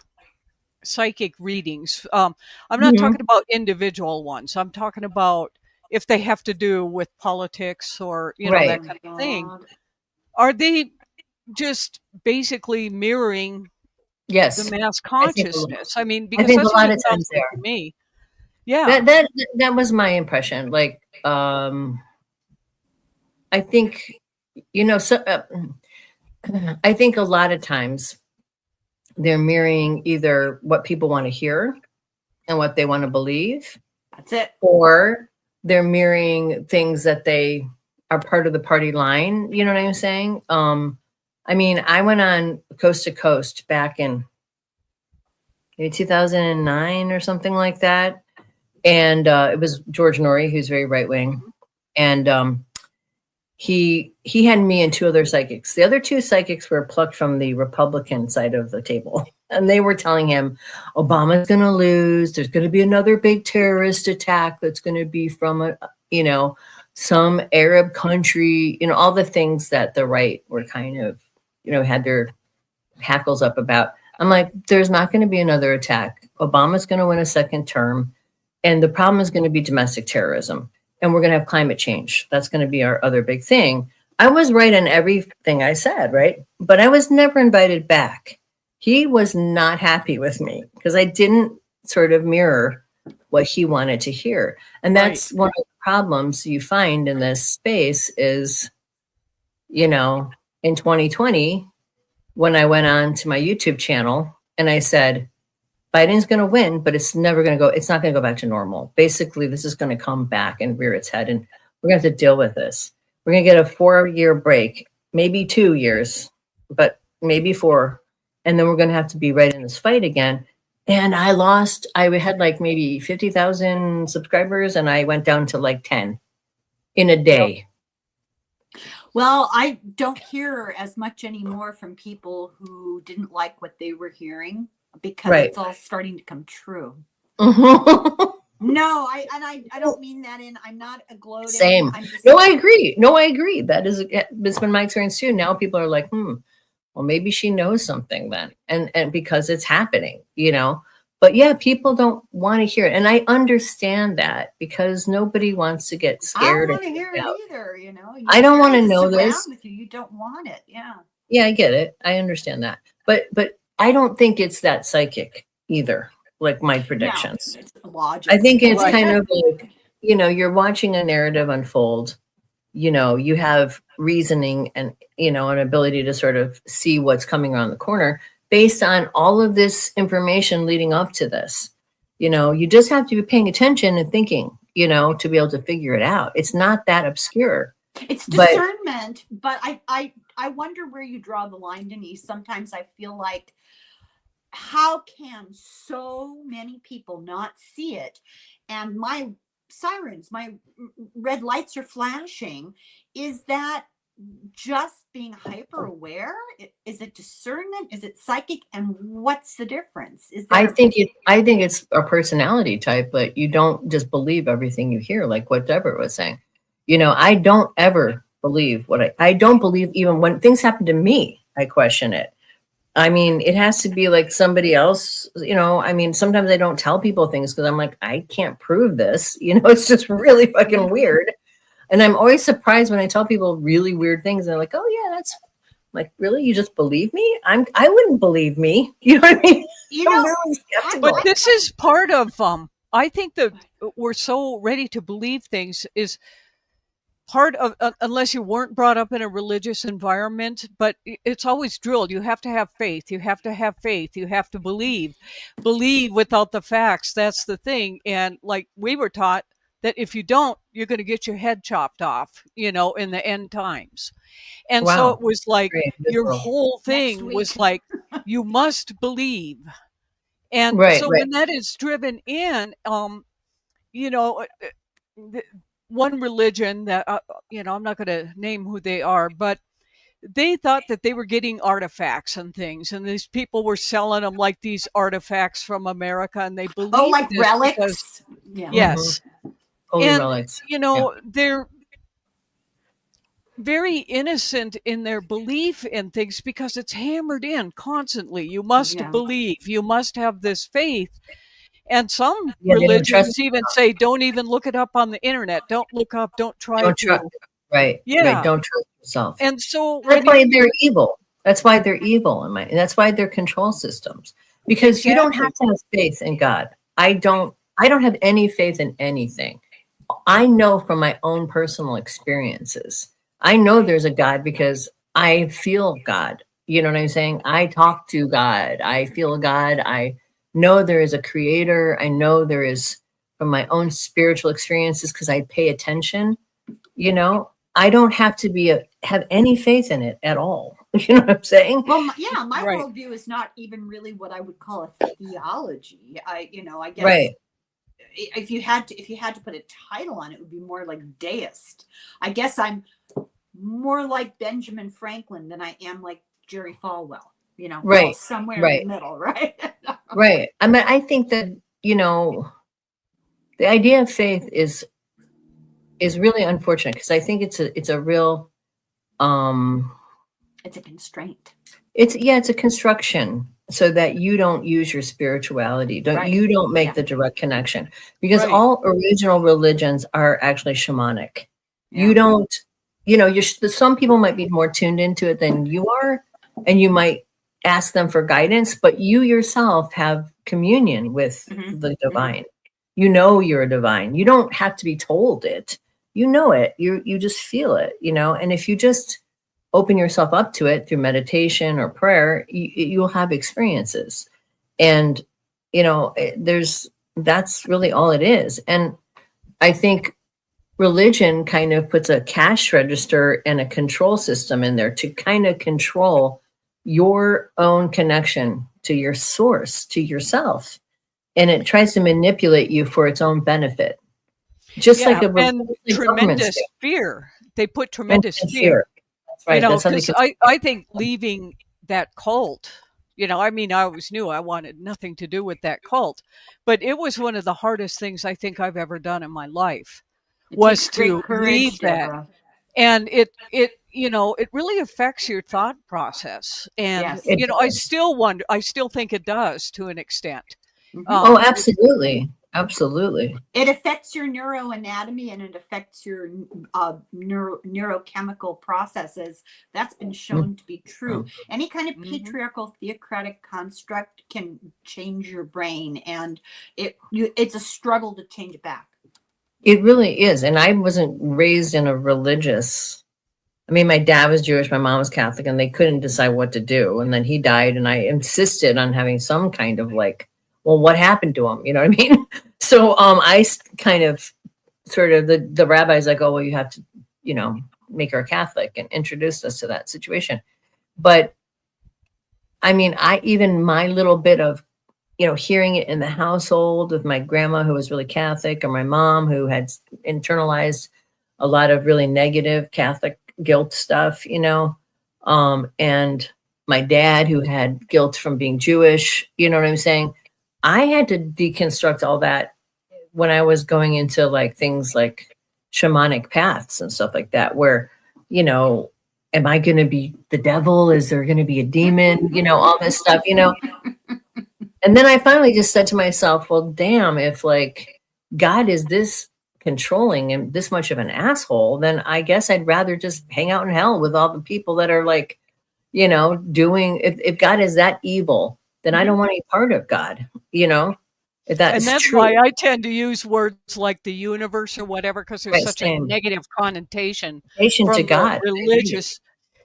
psychic readings. I'm not talking about individual ones. I'm talking about if they have to do with politics or, that kind of thing. Are they just basically mirroring the mass consciousness? I mean, because that's what it sounds like to me. Yeah. That was my impression. Like, I think, I think a lot of times they're mirroring either what people want to hear and what they want to believe. That's it. Or they're mirroring things that they are part of the party line. You know what I'm saying? I mean, I went on Coast to Coast back in maybe 2009 or something like that. And it was George Norrie, who's very right wing. And he had me and two other psychics. The other two psychics were plucked from the Republican side of the table. And they were telling him, Obama's going to lose. There's going to be another big terrorist attack that's going to be from, some Arab country, all the things that the right were kind of, had their hackles up about. I'm like, there's not going to be another attack. Obama's going to win a second term. And the problem is going to be domestic terrorism. And we're going to have climate change. That's going to be our other big thing. I was right on everything I said, right? But I was never invited back. He was not happy with me because I didn't sort of mirror what he wanted to hear. And that's one of the problems you find in this space is, in 2020, when I went on to my YouTube channel and I said, Biden's going to win, but it's not going to go back to normal. Basically, this is going to come back and rear its head, and we're going to have to deal with this. We're going to get a 4-year break, maybe 2 years, but maybe 4. And then we're going to have to be right in this fight again. And I had like maybe 50,000 subscribers, and I went down to like 10 in a day. Well, I don't hear as much anymore from people who didn't like what they were hearing. Because it's all starting to come true. No, I don't mean that I'm not a gloating. Same. I agree. It's been my experience too. Now people are like, well, maybe she knows something then. And because it's happening, but yeah, people don't want to hear it. And I understand that because nobody wants to get scared. I don't want to hear it either, I don't want to know this. With you. You don't want it. Yeah. Yeah, I get it. I understand that. But I don't think it's that psychic either, like my predictions. No, it's logical. I think it's kind of like, you're watching a narrative unfold. You have reasoning and, an ability to sort of see what's coming around the corner based on all of this information leading up to this. You just have to be paying attention and thinking, to be able to figure it out. It's not that obscure. It's discernment, but I wonder where you draw the line, Denise. Sometimes I feel like, how can so many people not see it? And my sirens, my red lights are flashing. Is that just being hyper aware? Is it discernment? Is it psychic? And what's the difference? I think it's a personality type, but you don't just believe everything you hear, like what Deborah was saying. I don't ever believe I don't believe even when things happen to me, I question it. I mean, it has to be like somebody else, sometimes I don't tell people things because I'm like, I can't prove this. It's just really fucking weird. And I'm always surprised when I tell people really weird things. They're like, oh yeah, that's like, really? You just believe me? I wouldn't believe me. You know what I mean? Really but this is part of, I think that we're so ready to believe things is part of, unless you weren't brought up in a religious environment, but it's always drilled. You have to have faith. You have to have faith. You have to believe without the facts. That's the thing. And like we were taught, that if you don't, you're going to get your head chopped off, in the end times. And so Wow. it was like Very your visceral. whole Next thing week. was like, you must believe. And Right, so right. when that is driven in, you know, one religion that, I'm not going to name who they are, but they thought that they were getting artifacts and things, and these people were selling them like these artifacts from America, and they believed Oh, like this because, relics. Yeah. yes, Holy and relics. they're very innocent in their belief in things because it's hammered in constantly. You must Yeah. believe, you must have this faith. And some Yeah, they don't trust religions even say, don't even look it up on the internet. Don't look up, don't try Don't trust. to. Right. Yeah. Don't trust yourself. And so That's why they're evil. That's why they're evil, and that's why they're control systems. Because you don't Exactly. have to have faith in God. I don't have any faith in anything. I know from my own personal experiences. I know there's a God because I feel God. You know what I'm saying? I talk to God. I feel God. I know there is a creator. I know there is, from my own spiritual experiences, because I pay attention, I don't have to have any faith in it at all. You know what I'm saying? Well, my Right. worldview is not even really what I would call a theology. I guess Right. if you had to put a title on it, it would be more like deist. I guess I'm more like Benjamin Franklin than I am like Jerry Falwell. Right. Somewhere Right. in the middle, right? Right. I mean, I think that, the idea of faith is really unfortunate, because I think it's a real, It's a constraint. it's a construction so that you don't use your spirituality. You don't make Yeah. the direct connection, because Right. all original religions are actually shamanic. Yeah. You don't, some people might be more tuned into it than you are, and you might ask them for guidance, but you yourself have communion with Mhm. the divine. You're a divine. You don't have to be told it. You know it. You just feel it, and if you just open yourself up to it through meditation or prayer, you'll have experiences. And, that's really all it is. And I think religion kind of puts a cash register and a control system in there to kind of control your own connection to your source, to yourself. And it tries to manipulate you for its own benefit. Just like a and government tremendous state. fear. They put tremendous And fear. That's right. That's how they Because I think leaving that cult, I always knew I wanted nothing to do with that cult, but it was one of the hardest things I think I've ever done in my life, It was takes great to courage, leave that. Deborah. And it really affects your thought process. And, Yes. It I does. still think it does to an extent. Mhm. Oh, absolutely. Absolutely. It affects your neuroanatomy, and it affects your neurochemical processes. That's been shown to be true. Any kind of Mhm. patriarchal theocratic construct can change your brain, and it's a struggle to change it back. It really is. And I wasn't raised in a religious. I mean, my dad was Jewish, my mom was Catholic, and they couldn't decide what to do. And then he died, and I insisted on having some kind of well, what happened to him? You know what I mean? So I kind of sort of, the rabbi's like, oh, well, you have to, make her a Catholic, and introduced us to that situation. But I mean, even my little bit of, hearing it in the household with my grandma, who was really Catholic, or my mom, who had internalized a lot of really negative Catholic guilt stuff, and my dad, who had guilt from being Jewish, you know what I'm saying? I had to deconstruct all that when I was going into things like shamanic paths and stuff like that, where, am I going to be the devil? Is there going to be a demon? All this stuff, And then I finally just said to myself, well, damn, if God is this controlling and this much of an asshole, then I guess I'd rather just hang out in hell with all the people that are doing, if God is that evil, then I don't want any part of God, if that's And that's true. why I tend to use words like the universe or whatever, because there's Right, such a same. negative connotation Patient from to the God. religious.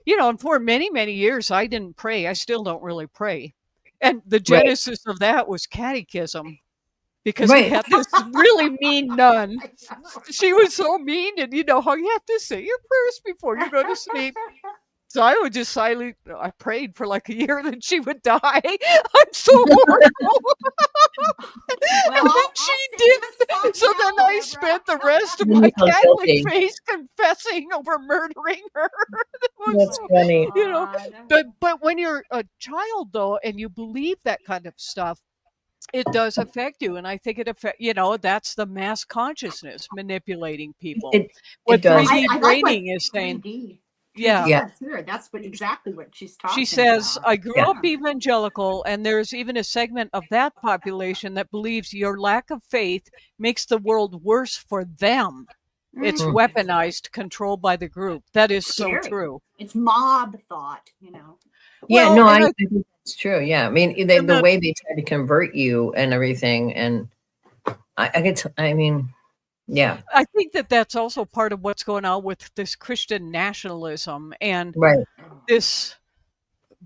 And for many, many years, I didn't pray. I still don't really pray. And the Right. genesis of that was catechism, because we had this really mean nun. She was so mean, and you know how you have to say your prayers before you go to sleep. So I would just I prayed for like a year that she would die. I'm so horrible. Well, And then she did. So then I spent the rest of my Catholic faith confessing over murdering her. That's funny. You know, but when you're a child though, and you believe that kind of stuff, it does affect you, and I think that's the mass consciousness manipulating people. What does. 3D braining is saying. 3D. Yeah. That's exactly what she's talking She says, about. I grew up evangelical, and there's even a segment of that population that believes your lack of faith makes the world worse for them. It's weaponized control by the group. That is so true. It's mob thought, you know. Yeah, no, I think it's true. Yeah. I mean, the way they try to convert you and everything. And yeah. I think that's also part of what's going on with this Christian nationalism and this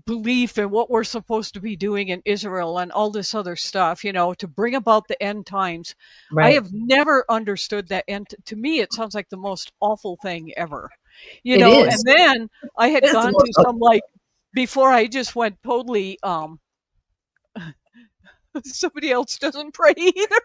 belief in what we're supposed to be doing in Israel and all this other stuff, you know, to bring about the end times. I have never understood that. And to me, it sounds like the most awful thing ever, you know. And then I had gone to some, like, before I just went totally, somebody else doesn't pray either.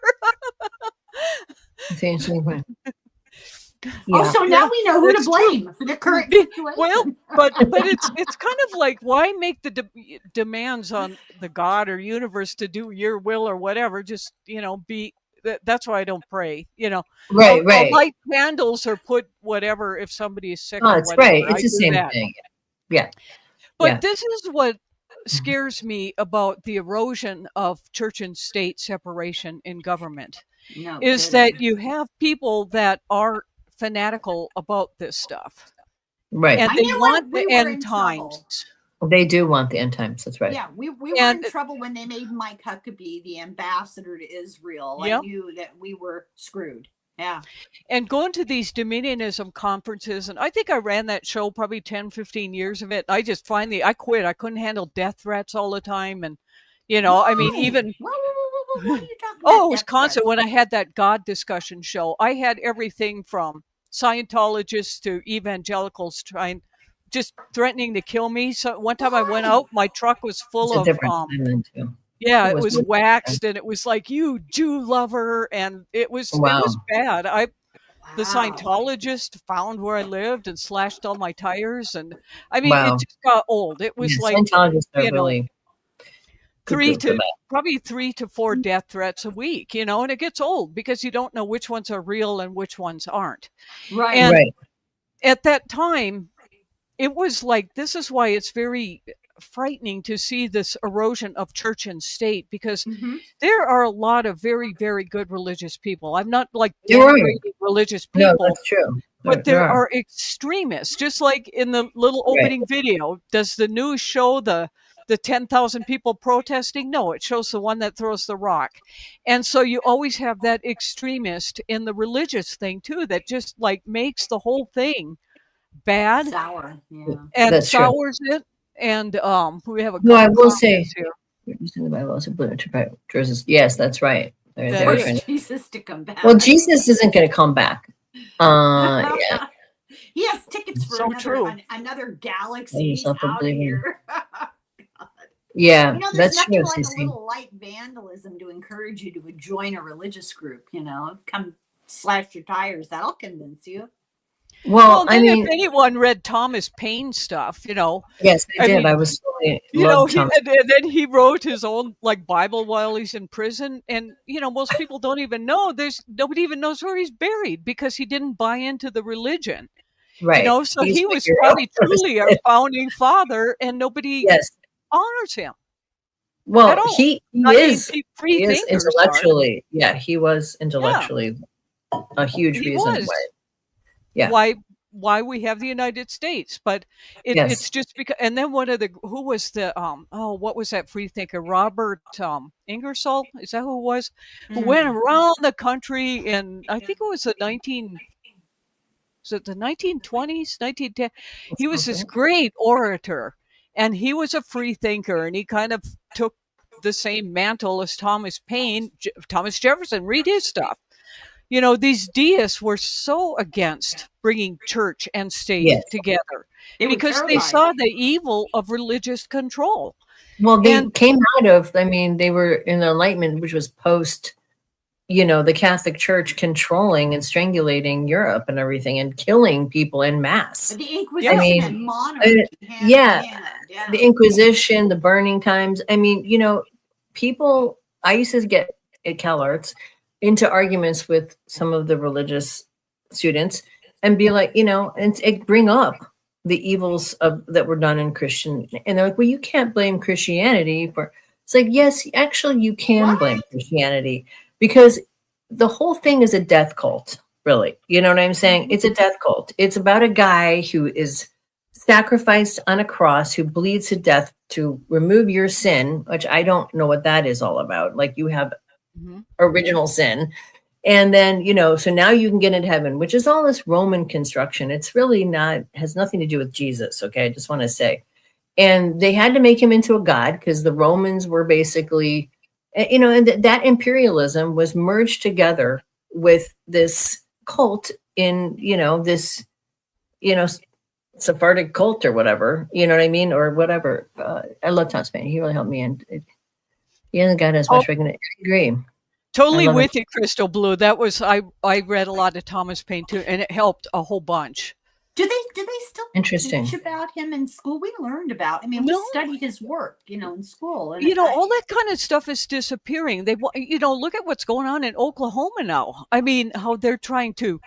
Oh, so now we know who to blame for the current situation. Well, but it's kind of like, why make the demands on the God or universe to do your will or whatever? Just, you know, that's why I don't pray. You know, right. I'll light candles or put whatever if somebody is sick. Oh, it's right. It's the same thing. Yeah. But this is what scares me about the erosion of church and state separation in government. That you have people that are fanatical about this stuff. Right. And they want the end times. They do want the end times. That's right. Yeah, we were in trouble when they made Mike Huckabee the ambassador to Israel. I knew that we were screwed. Yeah. And going to these dominionism conferences, and I think I ran that show probably 10, 15 years of it. I just I quit. I couldn't handle death threats all the time. And, you know, I mean, even... What are you talking about? It was constant. When I had that God discussion show, I had everything from Scientologists to evangelicals just threatening to kill me. So one time I went out, my truck was full of... it was waxed, and it was like, you Jew lover, and it was bad. The Scientologist found where I lived and slashed all my tires, and I mean, it just got old. It was like, Scientologists are really probably 3 to 4 death threats a week, you know, and it gets old because you don't know which ones are real and which ones aren't. Right. And at that time, it was like, this is why it's very frightening to see this erosion of church and state, because there are a lot of very, very good religious people. I'm not like denigrating religious people. No, that's true. But there are extremists, just like in the little opening video. Does the news show the 10,000 people protesting? No, it shows the one that throws the rock. And so you always have that extremist in the religious thing too, that just like makes the whole thing bad. Sour. Yeah. And that's sours it. And we have a I will say here. Using the Bible as a blue to yes, that's right. Jesus to come back. Well, Jesus isn't going to come back. Yeah. He has tickets for another galaxy out here. Yeah, you know, there's nothing like a little light vandalism to encourage you to join a religious group. You know, come slash your tires. That'll convince you. Well, I mean, if anyone read Thomas Paine stuff, you know. Yes, I did. I was, you know, and then he wrote his own like Bible while he's in prison, and you know, most people don't even know. Nobody even knows where he's buried because he didn't buy into the religion, right? You know, so he was probably truly our founding father, and nobody honors him. Well, he is intellectually. Yeah, he was intellectually a huge reason why. Yeah. Why we have the United States, but it's just because. And then who was the what was that free thinker, Robert Ingersoll? Is that who it was? Who went around the country, and I think it was the 1920s, 1910. He was this great orator, and he was a free thinker, and he kind of took the same mantle as Thomas Paine, Thomas Jefferson. Read his stuff. You know, these deists were so against bringing church and state Yes. together They were because they terrified. saw the evil of religious control. Well, they And- came out of, I mean, they were in the Enlightenment, which was post, you know, the Catholic Church controlling and strangulating Europe and everything and killing people in mass. The Inquisition I mean, and monarchy. hand yeah, in hand, yeah. The Inquisition, the burning times. I mean, you know, people, I used to get at CalArts into arguments with some of the religious students and be like, you know, and bring up the evils of that were done in Christian. And they're like, well, you can't blame Christianity for, it's like, yes, actually you can blame Christianity because the whole thing is a death cult, really. You know what I'm saying? It's a death cult. It's about a guy who is sacrificed on a cross, who bleeds to death to remove your sin, which I don't know what that is all about. Like you have original sin. And then, you know, so now you can get into heaven, which is all this Roman construction. It's really not, has nothing to do with Jesus. Okay. I just want to say, and they had to make him into a god because the Romans were basically, you know, and that imperialism was merged together with this cult in, you know, this, you know, Sephardic cult or whatever, you know what I mean? Or whatever. I love Thomas Paine. He really helped me. And he hasn't got as much recognition. I agree. Totally love with you, Crystal Blue. That was, I read a lot of Thomas Paine too, and it helped a whole bunch. Do they still Interesting. teach about him in school? We learned about, I mean, we studied his work, you know, in school. And you know, all that kind of stuff is disappearing. They, you know, look at what's going on in Oklahoma now. I mean, how they're trying to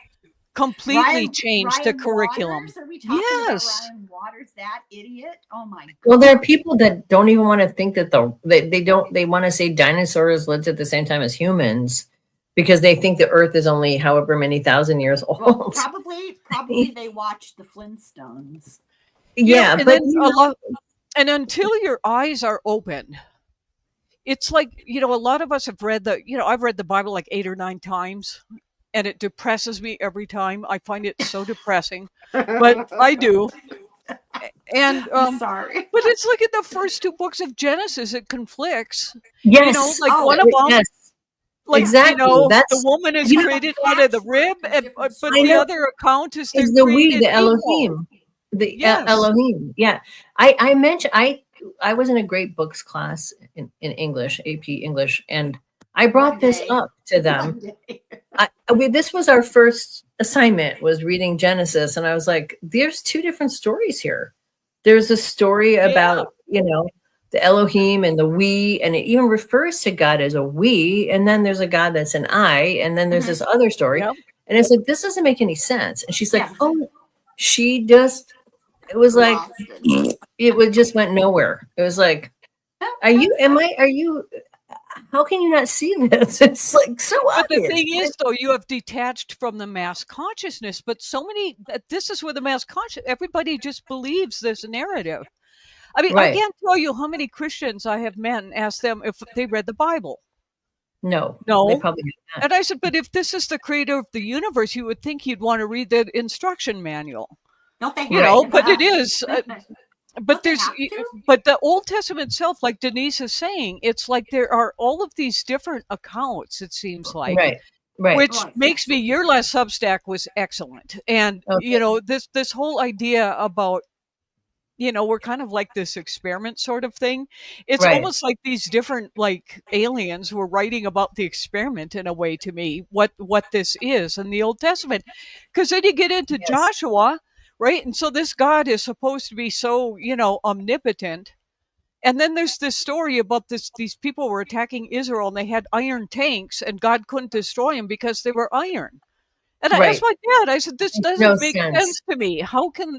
completely change the curriculum. Waters? Are we talking about Ryan Waters, that idiot? Oh my God. Well, there are people that don't even want to think that they want to say dinosaurs lived at the same time as humans because they think the earth is only however many thousand years old. Well, probably they watched the Flintstones. Yeah, and but then and until your eyes are open, it's like, you know, a lot of us have read I've read the Bible like 8 or 9 times. And it depresses me every time. I find it so depressing, but I do. And I'm sorry, but it's like in the first 2 books of Genesis, it conflicts. yes, You know, like one of them, yes, like exactly. you know, That's the woman is created out of the rib, but the other account is is the we, created the equal. Elohim, Elohim. Yeah, I mentioned I was in a great books class in English, AP English, and I brought this up to them. This was our first assignment, was reading Genesis, and I was like, "There's 2 different stories here. There's a story about you know the Elohim and the we, and it even refers to God as a we, and then there's a God that's an I, and then there's this other story, and it's like this doesn't make any sense." And she's like, "Oh, she just." It was like it just went nowhere. It was like, "Are you?" How can you not see this? It's like so obvious. But the thing is, though, you have detached from the mass consciousness. But so many, this is where the mass conscious, everybody just believes this narrative. I mean, I can't tell you how many Christians I have met and asked them if they read the Bible. No, they probably not. And I said, but if this is the creator of the universe, you would think you'd want to read the instruction manual. Don't they? You know, but it is. But but the Old Testament itself, like Denise is saying, it's like there are all of these different accounts, it seems like. Right. Which makes me, your last Substack was excellent. And, you know, this whole idea about, you know, we're kind of like this experiment sort of thing. It's almost like these different like aliens were writing about the experiment in a way to me, what this is in the Old Testament. Because then you get into Joshua, right? And so this God is supposed to be so, you know, omnipotent. And then there's this story about these people were attacking Israel and they had iron tanks and God couldn't destroy them because they were iron. And I asked my dad, I said, this doesn't make sense to me. How can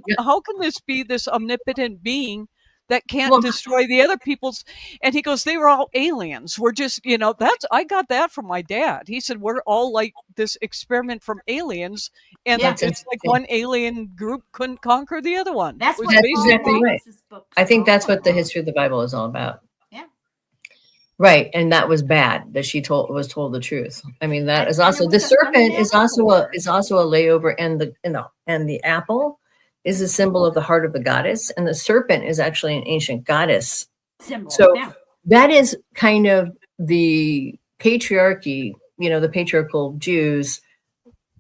this be this omnipotent being that can't destroy the other people's? And he goes, they were all aliens. We're just, you know, I got that from my dad. He said, we're all like this experiment from aliens. And it's like one alien group couldn't conquer the other one. That's exactly right. I think that's what the history of the Bible is all about. Yeah. Right. And that was bad that she was told the truth. I mean, that is also the serpent is also a layover, and the apple is a symbol of the heart of the goddess, and the serpent is actually an ancient goddess symbol. So that is kind of the patriarchy, the patriarchal Jews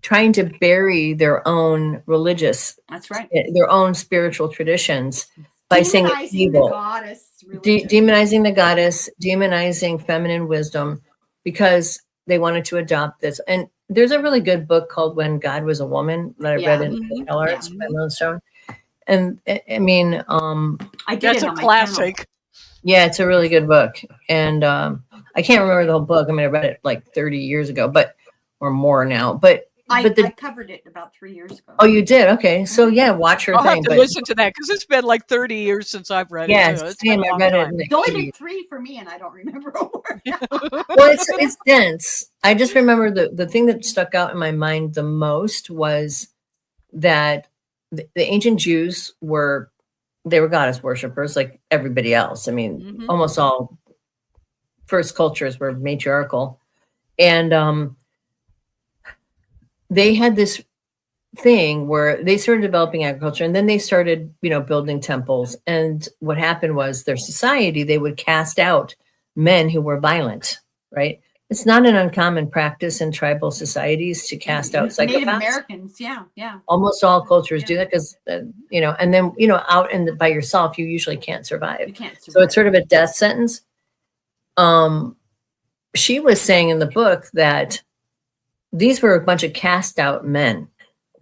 trying to bury their own religious, That's right. their own spiritual traditions by saying it's Demonizing the evil. goddess religion. Demonizing the goddess, demonizing feminine wisdom, because they wanted to adopt this. And there's a really good book called When God Was a Woman that I read in Hell Arts by Millstone. And I mean, I did That's it a on my classic. channel. yeah, it's a really good book. And I can't remember the whole book. I mean, I read it like 30 years ago, or more now. But I covered it about 3 years ago. Oh, you did? Okay. So yeah, watch her I'll thing. have to listen to that because it's been like 30 years since I've read it. Yeah, So it's been a long I read time. it. It's only been 3 for me, and I don't remember a word. Well, it's dense. I just remember the thing that stuck out in my mind the most was that the ancient Jews were goddess worshippers like everybody else. I mean, almost all first cultures were matriarchal, and they had this thing where they started developing agriculture, and then they started, building temples. And what happened was their society, they would cast out men who were violent, right? It's not an uncommon practice in tribal societies to cast out psychopaths. Native Americans, yeah. Almost all cultures do that because, and then, out by yourself, you usually can't survive. You can't survive. So it's sort of a death sentence. She was saying in the book that these were a bunch of cast out men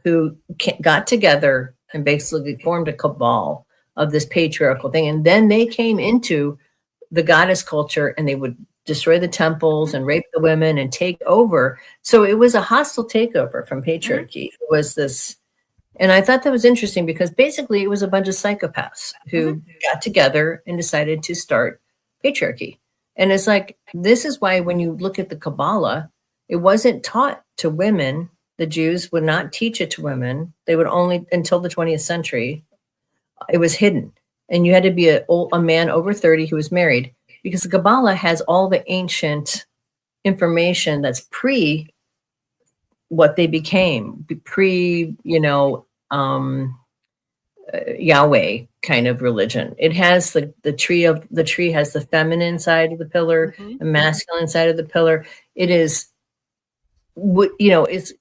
who got together and basically formed a cabal of this patriarchal thing. And then they came into the goddess culture, and they would destroy the temples and rape the women and take over. So it was a hostile takeover from patriarchy. It was this, and I thought that was interesting because basically it was a bunch of psychopaths who got together and decided to start patriarchy. And it's like, this is why when you look at the Kabbalah, it wasn't taught to women. The Jews would not teach it to women. They would only, until the 20th century, it was hidden. And you had to be a man over 30 who was married, because the Kabbalah has all the ancient information that's pre what they became, pre, Yahweh kind of religion. It has the tree has the feminine side of the pillar, the masculine side of the pillar. It is it's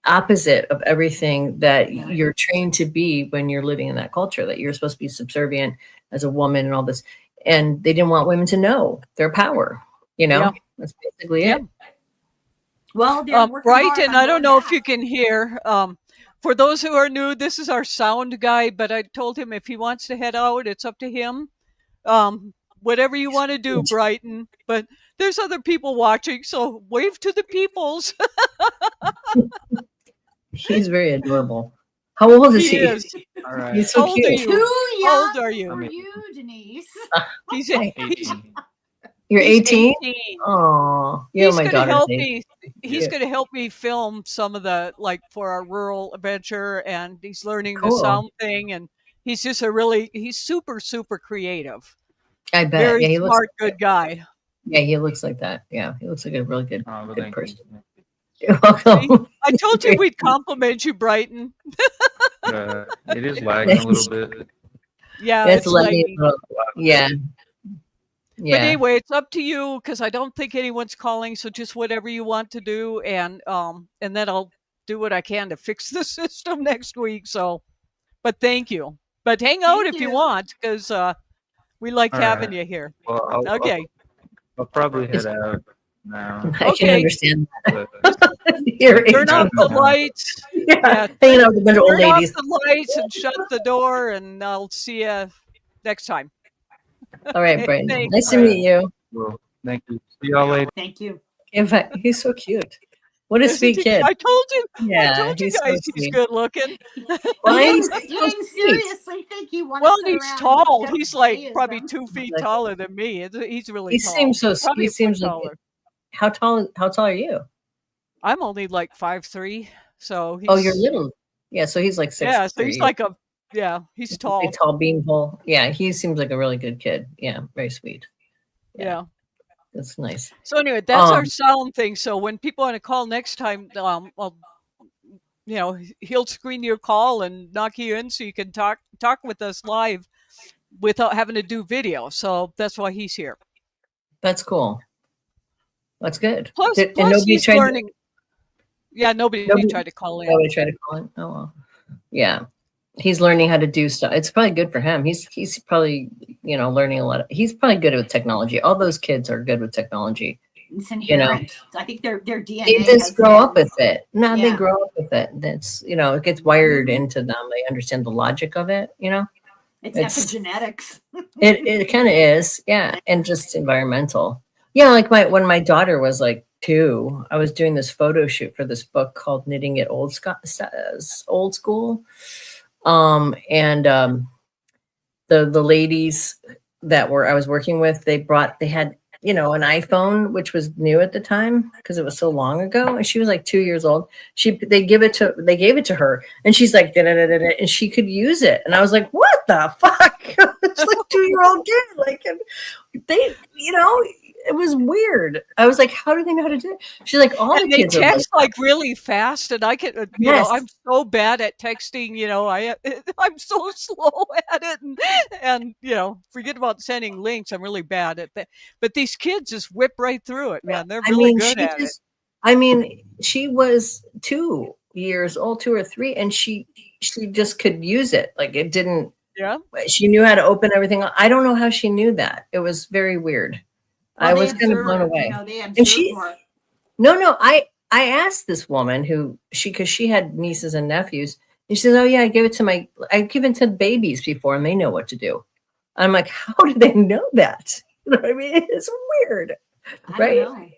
opposite of everything that you're trained to be when you're living in that culture, that you're supposed to be subservient as a woman and all this. And they didn't want women to know their power, That's basically it. Well, right, and I don't know if you can hear. For those who are new, this is our sound guy, but I told him if he wants to head out, it's up to him. Whatever you want to do, Brighton. But there's other people watching, so wave to the peoples. He's very adorable. How old is he? All right. He's so cute. Too young How old are you? for you, Denise. He's 18. You're 18? 18. Oh, yeah, He's my going to daughter's help 18. me. He's going to help me film some of the, for our rural adventure, and he's learning the sound thing, and he's just he's super, super creative. I bet. Very he smart, looks good guy. Yeah, he looks like that. Yeah, he looks like a really good, good person. You. You're welcome. I told you we'd compliment you, Brighton. It is lagging a little bit. Yeah, it's lagging. Yeah. But anyway, it's up to you, because I don't think anyone's calling. So just whatever you want to do, and then I'll do what I can to fix the system next week. So, but thank you. But hang out if you want, because we like having you here. Well, I'll probably head out now. I can understand that. Turn off the lights. Yeah, hanging out with a bunch of old ladies. Turn off the lights and shut the door, and I'll see you next time. All right, Brandon. Nice to meet you. Well, thank you. See y'all later. Thank you. In fact, he's so cute. What a sweet kid. I told you. Yeah, I told you guys he's good looking. Well, you didn't seriously think he wanted Well, to he's tall. He's like probably 2 feet taller than me. He's really tall. He seems so sweet. He seems taller. How tall are you? I'm only like 5'3", so he's... Oh, you're little. Yeah, so he's like 6'3". Yeah, so he's like he's tall. Big, tall beanpole. Yeah, he seems like a really good kid. Yeah, very sweet. Yeah. That's nice. So anyway, that's our sound thing. So when people want to call next time, he'll screen your call and knock you in so you can talk with us live without having to do video. So that's why he's here. That's cool. That's good. Plus, And plus nobody he's tried. learning. Yeah, nobody tried to call in. Nobody tried to call in. Oh well. Yeah, he's learning how to do stuff. It's probably good for him. He's probably learning a lot. He's probably good with technology. All those kids are good with technology. It's inherent. I think their DNA. They just grow up with it. No, Yeah. they grow up with it. That's it gets wired into them. They understand the logic of it. It's epigenetics. It kind of is, yeah, and just environmental. Yeah, like when my daughter was like 2, I was doing this photo shoot for this book called Knitting It Old School. The ladies that I was working with, they had an iPhone, which was new at the time because it was so long ago, and she was like 2 years old. They gave it to her, and she's like da-da-da-da-da, and she could use it, and I was like, what the fuck? It's like 2-year-old kid, like they, it was weird. I was like, how do they know how to do it? She's like, all the kids text like really fast, and I can, I'm so bad at texting. I'm so slow at it, and forget about sending links. I'm really bad at that. But these kids just whip right through it, man. They're really good at it. I mean, she was 2 years old, 2 or 3, and she just could use it. Like it didn't. Yeah. She knew how to open everything. I don't know how she knew that. It was very weird. Well, I was kind of blown away. I asked this woman because she had nieces and nephews, and she says, "Oh yeah, I've given to babies before, and they know what to do." I'm like, how do they know that? I mean, it's weird, right?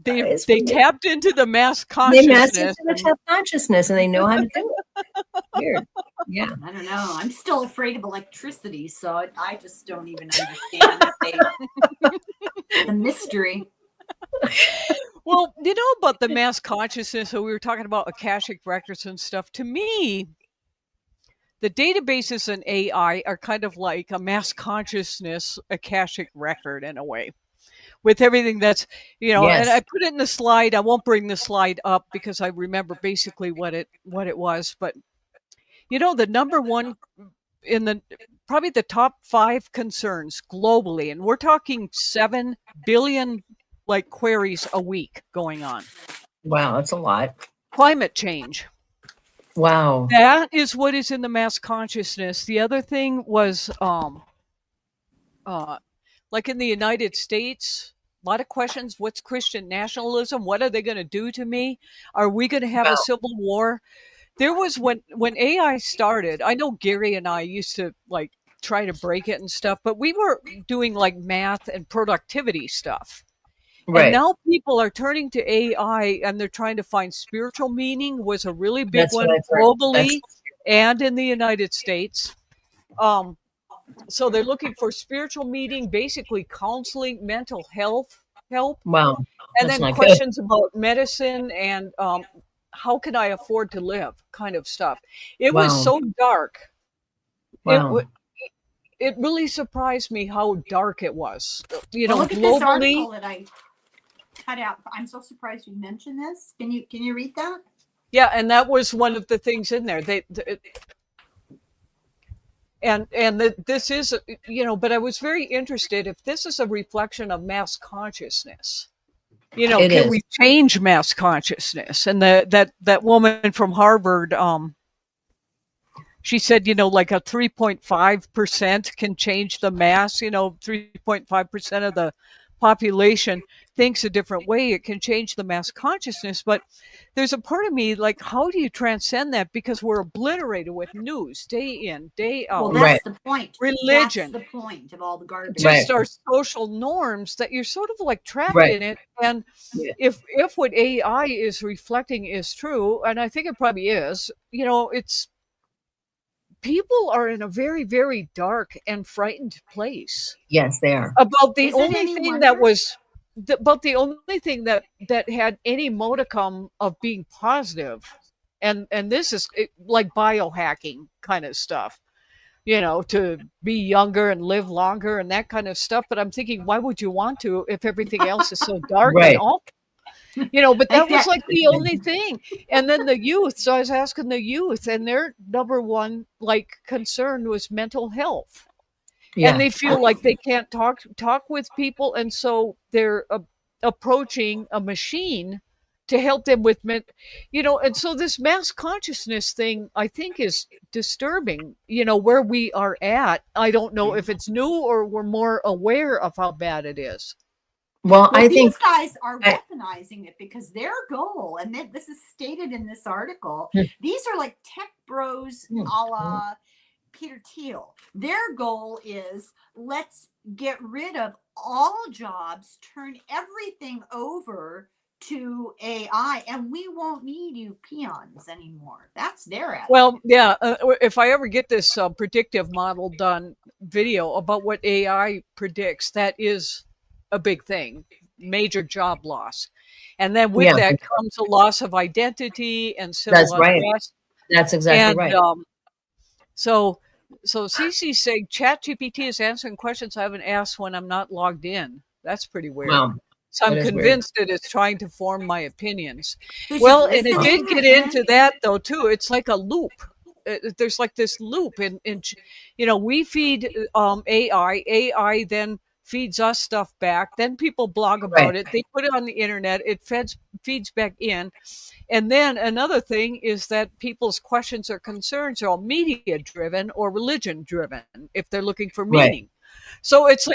They tapped into the mass consciousness. They mapped into the tap consciousness, and they know how to do it. Weird. Yeah. I don't know. I'm still afraid of electricity, so I just don't even understand the mystery. Well, about the mass consciousness, so we were talking about Akashic records and stuff. To me, the databases in AI are kind of like a mass consciousness Akashic record in a way. With everything that's, Yes. And I put it in the slide. I won't bring the slide up because I remember basically what it was. But, the number one probably the top 5 concerns globally, and we're talking 7 billion queries a week going on. Wow, that's a lot. Climate change. Wow. That is what is in the mass consciousness. The other thing was, like in the United States, a lot of questions. What's Christian nationalism? What are they going to do to me? Are we going to have a civil war? There was when AI started, I know Gary and I used to try to break it and stuff, but we were doing math and productivity stuff. Right. And now people are turning to AI and they're trying to find spiritual meaning was a really big one globally and in the United States. So they're looking for spiritual meaning, basically counseling, mental health help. Wow. And then questions about medicine and how can I afford to live kind of stuff. It was so dark. Wow. It really surprised me how dark it was. Look at globally. This article that I cut out. I'm so surprised you mentioned this. Can you read that? Yeah, and that was one of the things in there. This is, but I was very interested if this is a reflection of mass consciousness. Can we change mass consciousness? And that woman from Harvard, she said, like a 3.5% can change the mass. 3.5% of the population thinks a different way. It can change the mass consciousness. But there's a part of me how do you transcend that? Because we're obliterated with news day in, day out. Well, that's the point. Religion. That's the point of all the garbage. Just our social norms that you're sort of trapped in it. And if what AI is reflecting is true, and I think it probably is, it's people are in a very, very dark and frightened place. Yes, they are. About the only thing that was about the only thing that had any modicum of being positive, and this is like biohacking kind of stuff, to be younger and live longer and that kind of stuff. But I'm thinking, why would you want to if everything else is so dark and awful? But that was the only thing. And then the youth. So I was asking the youth, and their number one concern was mental health. Yeah. they feel like they can't talk with people, and so they're approaching a machine to help them with and so this mass consciousness thing, I think, is disturbing, where we are at. I don't know if it's new or we're more aware of how bad it is. Well, Well, I these think guys are weaponizing it because their goal, and this is stated in this article, these are like tech bros a la Peter Thiel. Their goal is, let's get rid of all jobs, turn everything over to AI, and we won't need you peons anymore. That's their attitude. Well, yeah, if I ever get this predictive model done video about what AI predicts, that is a big thing, major job loss. And then with that comes a loss of identity and civil that's right. unrest. That's exactly And right. so Cece's saying ChatGPT is answering questions I haven't asked when I'm not logged in. That's pretty weird. Wow. So I'm That is convinced it is trying to form my opinions. Who's Well, just and it did listening get in? into that though too. It's like a loop. There's like this loop, and we feed AI. AI then feeds us stuff back. Then people blog about it. They put it on the internet. It feeds back in. And then another thing is that people's questions or concerns are all media driven or religion driven if they're looking for meaning. So it's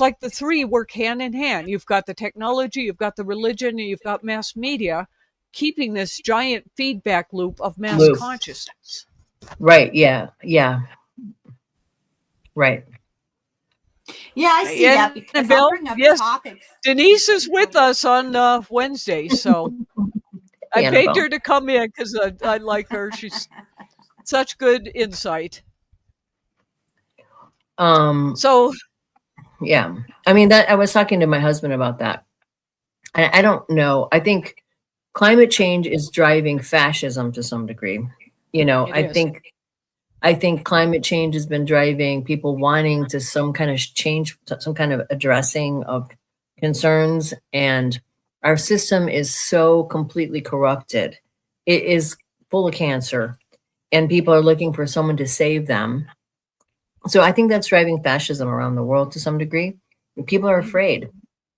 like the three work hand in hand. You've got the technology, you've got the religion, and you've got mass media, keeping this giant feedback loop of mass consciousness. Right. Yeah. Yeah. Right. Yeah, I see that because Bill, I'll bring up topics. Denise is with us on Wednesday, so I begged her to come in because I like her. She's such good insight. So yeah, I mean, that I was talking to my husband about that. I don't know. I think climate change is driving fascism to some degree. I think climate change has been driving people wanting to some kind of change, some kind of addressing of concerns, and our system is so completely corrupted. It is full of cancer, and people are looking for someone to save them. So I think that's driving fascism around the world to some degree. People are afraid.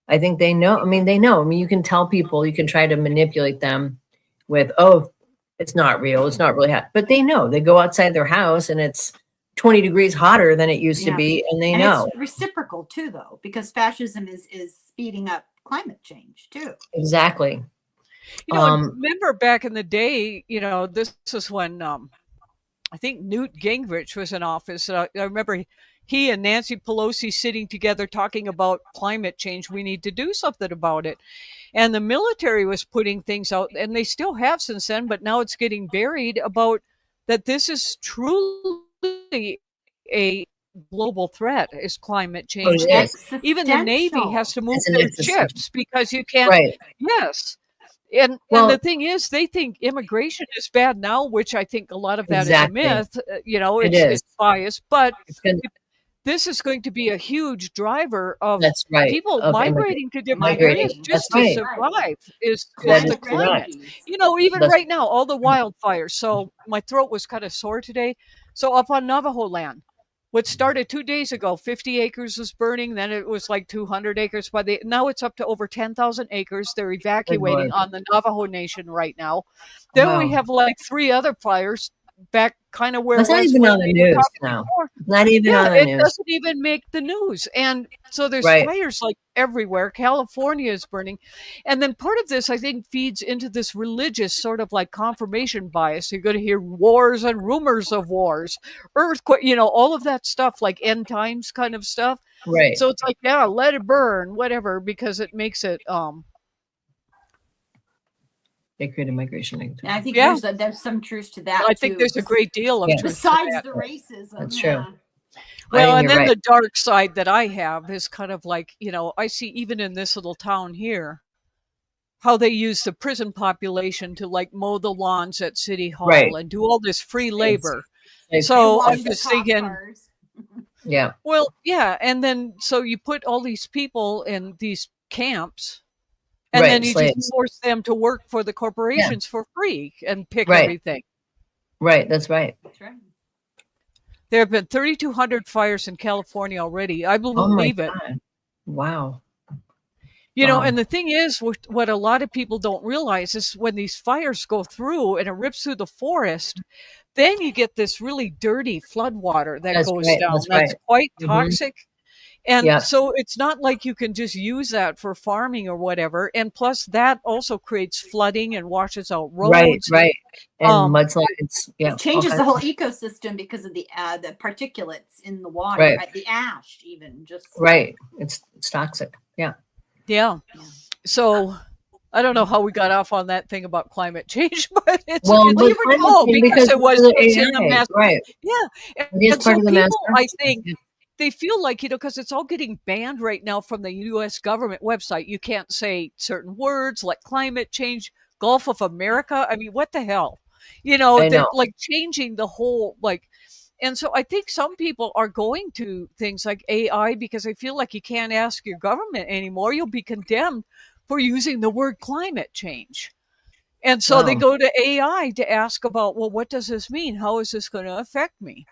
I think they know. I mean, you can tell people, you can try to manipulate them with, oh, it's not real. It's not really hot. But they know. They go outside their house and it's 20 degrees hotter than it used to be. And they know. It's reciprocal too, though, because fascism is speeding up climate change too. Exactly. Remember back in the day, this is when I think Newt Gingrich was in office. I remember he and Nancy Pelosi sitting together talking about climate change. We need to do something about it. And the military was putting things out, and they still have since then, but now it's getting buried about that this is truly a global threat, is climate change. Even the Navy has to move their ships because you can't. Right. Yes. And the thing is, they think immigration is bad now, which I think a lot of that is a myth. It's biased, but this is going to be a huge driver of people migrating to different areas just to survive. Is the climate. Even right now, all the wildfires. So my throat was kind of sore today. So up on Navajo land, what started 2 days ago, 50 acres was burning. Then it was like 200 acres. Now it's up to over 10,000 acres. They're evacuating on the Navajo Nation right now. Then we have like 3 other fires back kind of where it's not even on the news now. Not even on the news. It doesn't even make the news. And so there's fires like everywhere. California is burning. And then part of this, I think, feeds into this religious sort of like confirmation bias. You're going to hear wars and rumors of wars, earthquake, all of that stuff, like end times kind of stuff. Right. So it's like, yeah, let it burn, whatever, because it makes it they created migration. And I think there's some truth to that. I think there's a great deal of truth besides to that. the racism. That's true. Well, and then the dark side that I have is kind of like, I see even in this little town here, how they use the prison population to like mow the lawns at City Hall and do all this free labor. So I'm just thinking, yeah. Well, yeah. And then so you put all these people in these camps. And then you just force them to work for the corporations for free and pick everything. Right. That's right. That's right. There have been 3,200 fires in California already. I Oh my believe it. God. Wow. You know, Wow. and the thing is, what a lot of people don't realize is when these fires go through and it rips through the forest, then you get this really dirty floodwater that That's goes right. down. That's That's right. quite Hmm. toxic. And Yeah. so it's not like you can just use that for farming or whatever. And plus, that also creates flooding and washes out Right. roads. Right. And Um, mudslides. Yeah. It All changes kinds the whole of, ecosystem because of the particulates in the water, right. the ash, even just. Right. It's toxic. Yeah. yeah. Yeah. So I don't know how we got off on that thing about climate change, but it's Well, Well, with you were climate oh, change, because because of the it's in the AI, mass. right? Yeah, It is and part so of the mass people, I consciousness. think, Yeah. they feel like, because it's all getting banned right now from the U.S. government website. You can't say certain words like climate change, Gulf of America. I mean, what the hell? I They're know. like changing the whole like. And so I think some people are going to things like AI because they feel like you can't ask your government anymore. You'll be condemned for using the word climate change. And so they Wow. go to AI to ask about, well, what does this mean? How is this going to affect me?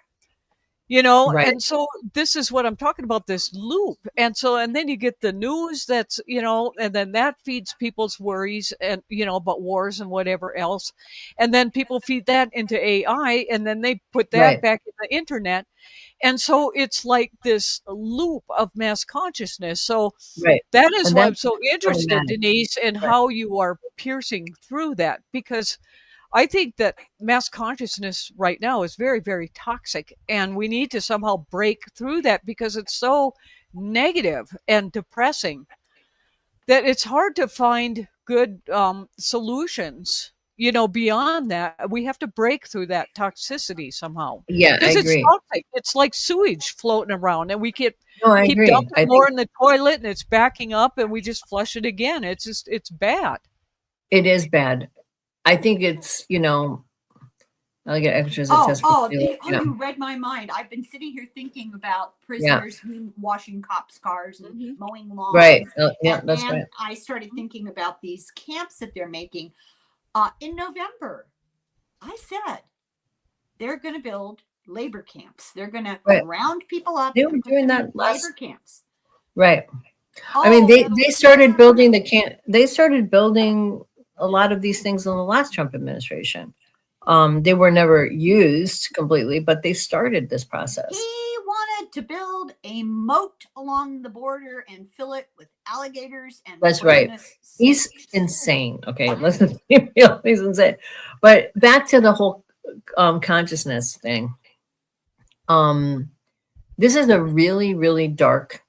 Right. And so this is what I'm talking about, this loop. And then you get the news that's, and then that feeds people's worries and, about wars and whatever else. And then people feed that into AI and then they put that Right. back in the internet. And so it's like this loop of mass consciousness. So Right. that is And why that's I'm so interested, problematic. Denise, in Right. how you are piercing through that, because I think that mass consciousness right now is very, very toxic, and we need to somehow break through that because it's so negative and depressing that it's hard to find good solutions. Beyond that, we have to break through that toxicity somehow Yeah, I because it's agree. toxic. It's like sewage floating around, and we No, I keep agree. dumping I more think in the toilet, and it's backing up, and we just flush it again. It's bad. it is bad. I think I'll get extras of test for yeah. You read my mind. I've been sitting here thinking about Yeah. prisoners washing cops' cars and Mhm. mowing Right. lawns. Yeah, that's right. And I started thinking about these camps that they're making. In November, I said they're going to build labor camps. They're going to Right. round people up They were and put doing them in that labor camps. right. I mean, Oh, they started building they started building a lot of these things in the last Trump administration. They were never used completely, but they started this process. He wanted to build a moat along the border and fill it with alligators and That's right. poisonous He's snakes. insane. Okay, let's be real. He's insane. But back to the whole consciousness thing. This is a really, really dark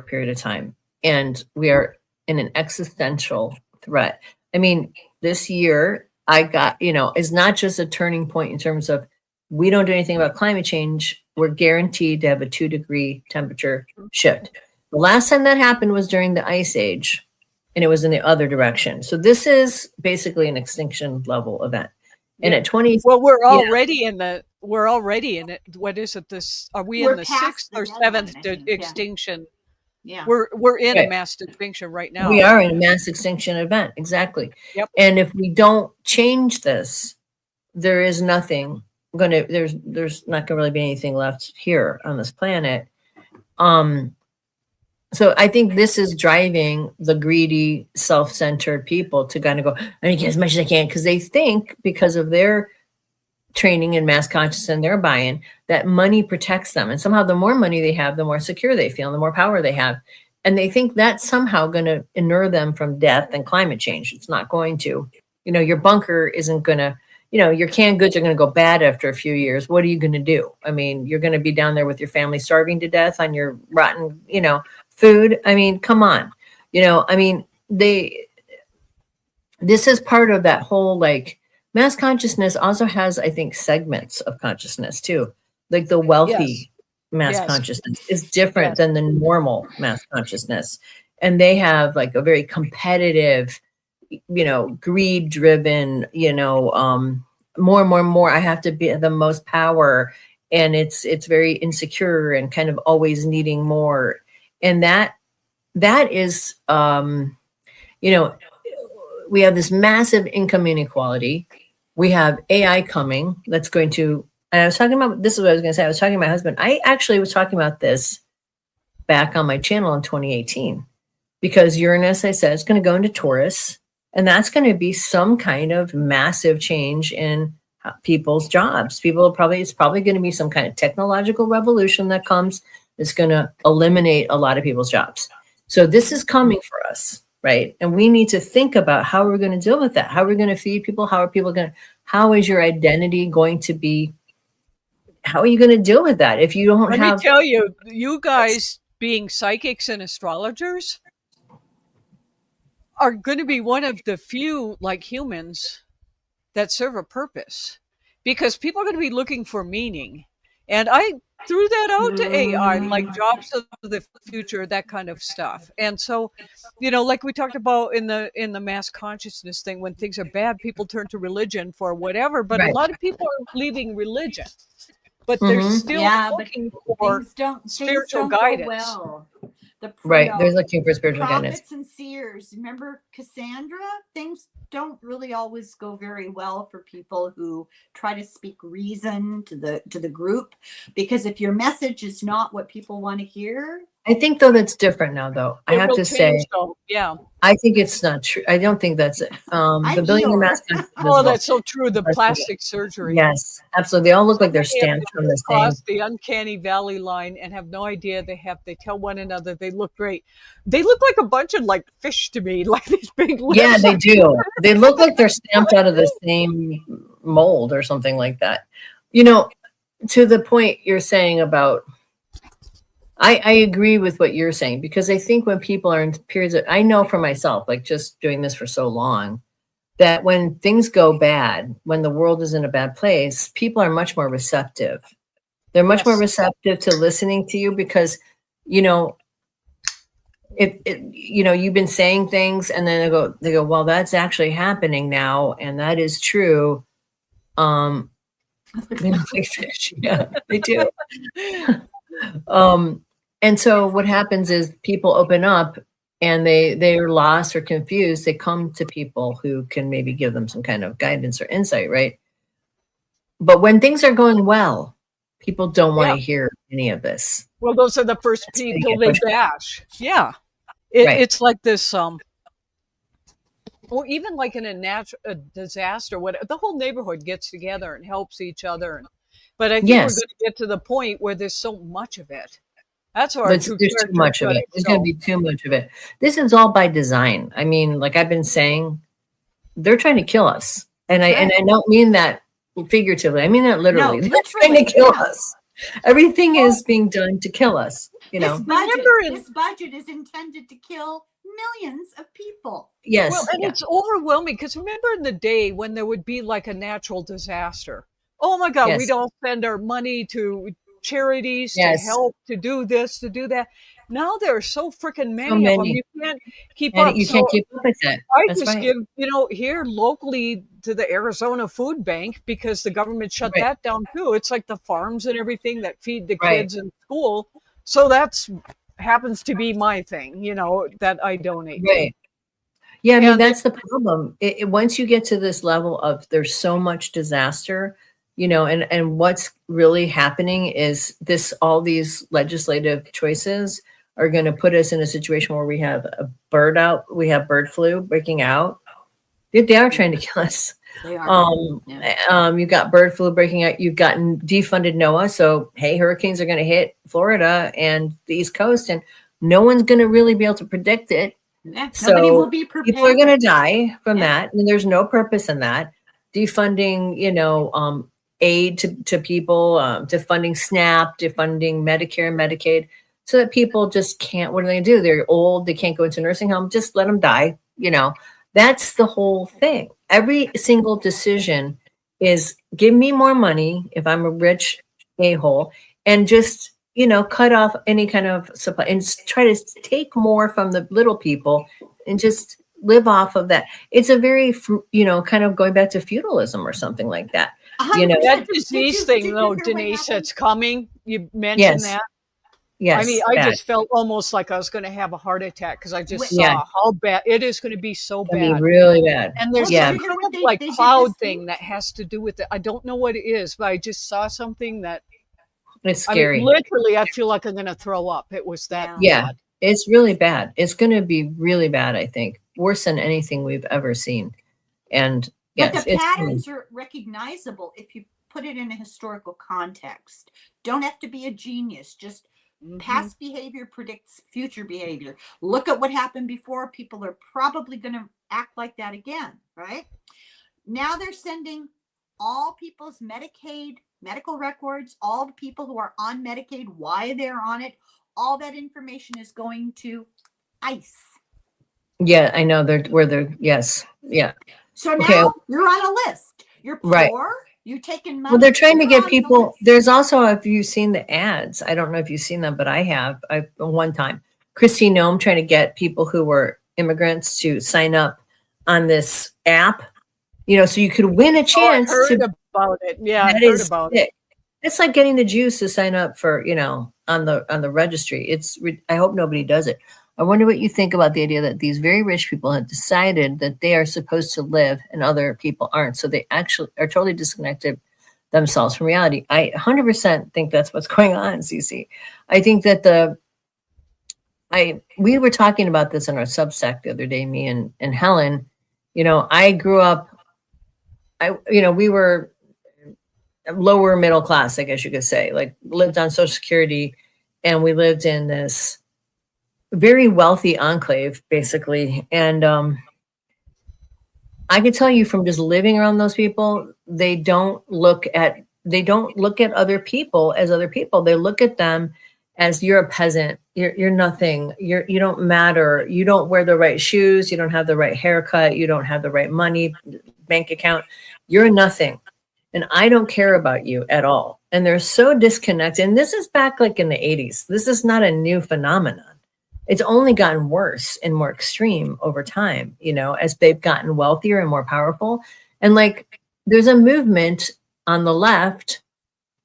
period of time, and we are in an existential threat. I mean, this year I got, is not just a turning point in terms of we don't do anything about climate change. We're guaranteed to have a 2-degree temperature shift. The last time that happened was during the Ice Age, and it was in the other direction. So this is basically an extinction level event. And at 20, well, we're already in it. What is it? Are we We're in the past 6th the or deadline, 7th I think. extinction? Yeah. We're in a Right. mass extinction right now. we are in a mass extinction event. Exactly. Yep. And if we don't change this, there is nothing there's not gonna really be anything left here on this planet. So I think this is driving the greedy, self-centered people to kind of go, I need to get as much as I can, because they think, because of their training in mass consciousness and their buy-in, that money protects them. And somehow the more money they have, the more secure they feel and the more power they have. And they think that's somehow going to inure them from death and climate change. It's not going to. Your bunker isn't going to, your canned goods are going to go bad after a few years. What are you going to do? I mean, you're going to be down there with your family starving to death on your rotten, food. I mean, come on. This is part of that whole, like, mass consciousness also has, I think, segments of consciousness too. Like the wealthy mass consciousness is different than the normal mass consciousness. And they have like a very competitive, greed driven, more. I have to be the most power. And it's very insecure and kind of always needing more. And that is, we have this massive income inequality. We have AI coming that's going to And I was talking about, this is what I was going to say. I was talking to my husband. I actually was talking about this back on my channel in 2018 because Uranus, I said, is going to go into Taurus, and that's going to be some kind of massive change in people's jobs. It's probably going to be some kind of technological revolution that comes. It's going to eliminate a lot of people's jobs. So this is coming for us, right? And we need to think about how we're going to deal with that. How are we going to feed people? How is your identity going to be? How are you going to deal with that if you don't Let have? me tell you, you guys being psychics and astrologers are going to be one of the few, like humans, that serve a purpose, because people are going to be looking for meaning. And I threw that out to AI, like jobs of the future, that kind of stuff. And so, like we talked about in the mass consciousness thing, when things are bad, people turn to religion for whatever. But a lot of people are leaving religion, but they're still looking for spiritual guidance. They're looking for spiritual guidance. Prophets and seers. Remember Cassandra? Things don't really always go very well for people who try to speak reason to the group, because if your message is not what people want to hear. I think though that's different now, though. I have to say, yeah. I think it's not true. I don't think that's it. The billionaire mask. Oh, that's so true. The plastic surgery. Yes, absolutely. They all look like they're stamped from the same. Cross the uncanny valley line and have no idea they tell one another they look great. They look like a bunch of like fish to me, like these big lips. Yeah, they do. They look like they're stamped out of the same mold or something like that. To the point you're saying about, I agree with what you're saying, because I think when people are in periods of, I know for myself, like just doing this for so long, that when things go bad, when the world is in a bad place, people are much more receptive. They're much more receptive to listening to you because, you've been saying things, and then they go, well, that's actually happening now. And that is true. They look like fish. Yeah, they do. And so what happens is people open up and they're lost or confused. They come to people who can maybe give them some kind of guidance or insight, right? But when things are going well, people don't want to hear any of this. Well, those are the first people they bash. Yeah. It's like this, or even like in a disaster, the whole neighborhood gets together and helps each other. But I think we're going to get to the point where there's so much of it. That's where there's too much of it. There's going to be too much of it. This is all by design. I mean, like I've been saying, they're trying to kill us. And I don't mean that figuratively. I mean that literally. They're trying to kill us. Everything is being done to kill us. This budget is intended to kill millions of people. Yes. Well, and it's overwhelming, because remember in the day when there would be like a natural disaster. Oh my God, we'd all spend our money to charities to help, to do this, to do that. Now there are so freaking many of them. You can't keep up. You can't keep up with it. I just give, here locally to the Arizona Food Bank, because the government shut that down too. It's like the farms and everything that feed the kids in school. So that's happens to be my thing, that I donate. Right. Yeah, I mean, that's the problem. Once you get to this level of there's so much disaster, and what's really happening is all these legislative choices are going to put us in a situation where we have bird flu breaking out. They are trying to kill us. They are. You've got bird flu breaking out. You've gotten defunded NOAA. So, hey, hurricanes are going to hit Florida and the East Coast, and no one's going to really be able to predict it. Nobody will be prepared. People are going to die from that. And there's no purpose in that. Defunding, aid to people, defunding SNAP, defunding Medicare and Medicaid, so that people just can't, what do they do? They're old, they can't go into a nursing home, just let them die. That's the whole thing. Every single decision is give me more money if I'm a rich a-hole, and just, cut off any kind of supply and try to take more from the little people and just live off of that. It's a very, kind of going back to feudalism or something like that. That disease thing, though, Denise, that's coming. You mentioned that. Yes, I mean, I bad. just felt almost like I was going to have a heart attack because I just Yeah. saw how bad it is going to be. So I mean, bad. really bad. And there's Yeah. some You know kind what of they like did cloud this thing week? that has to do with it. I don't know what it is, but I just saw something that, It's I mean, scary. literally, I feel like I'm going to throw up. It was that Yeah, bad. it's really bad. It's going to be really bad, I think. Worse than anything we've ever seen. And But yes, the it's patterns are recognizable if you put it in a historical context. Don't have to be a genius. Just past behavior predicts future behavior. Look at what happened before. People are probably going to act like that again, right? Now they're sending all people's Medicaid, medical records, all the people who are on Medicaid, why they're on it. All that information is going to ICE. yeah, I know yes. Yeah. So now Okay. you're on a list. You're poor. Right. You're taking money. Well, they're trying to you're get on the people. list. There's also, if you've seen the ads, I don't know if you've seen them, but I have. I one time, Christy Nome trying to get people who were immigrants to sign up on this app, so you could win a Oh, I chance heard to. about it. Yeah, I That heard is about it. sick. It's like getting the Jews to sign up for, on the registry. I hope nobody does it. I wonder what you think about the idea that these very rich people have decided that they are supposed to live and other people aren't. So they actually are totally disconnected themselves from reality. I 100% think that's what's going on, Cece. I think that we were talking about this in our Substack the other day, me and Helen. I grew up, we were lower middle class, I guess you could say, like lived on Social Security, and we lived in this very wealthy enclave, basically. And I can tell you from just living around those people, they don't look at other people as other people. They look at them as you're a peasant, you're nothing, you don't matter, you don't wear the right shoes, you don't have the right haircut, you don't have the right money, bank account, you're nothing. And I don't care about you at all. And they're so disconnected. And this is back like in the 80s. This is not a new phenomenon. It's only gotten worse and more extreme over time, as they've gotten wealthier and more powerful. And like, there's a movement on the left,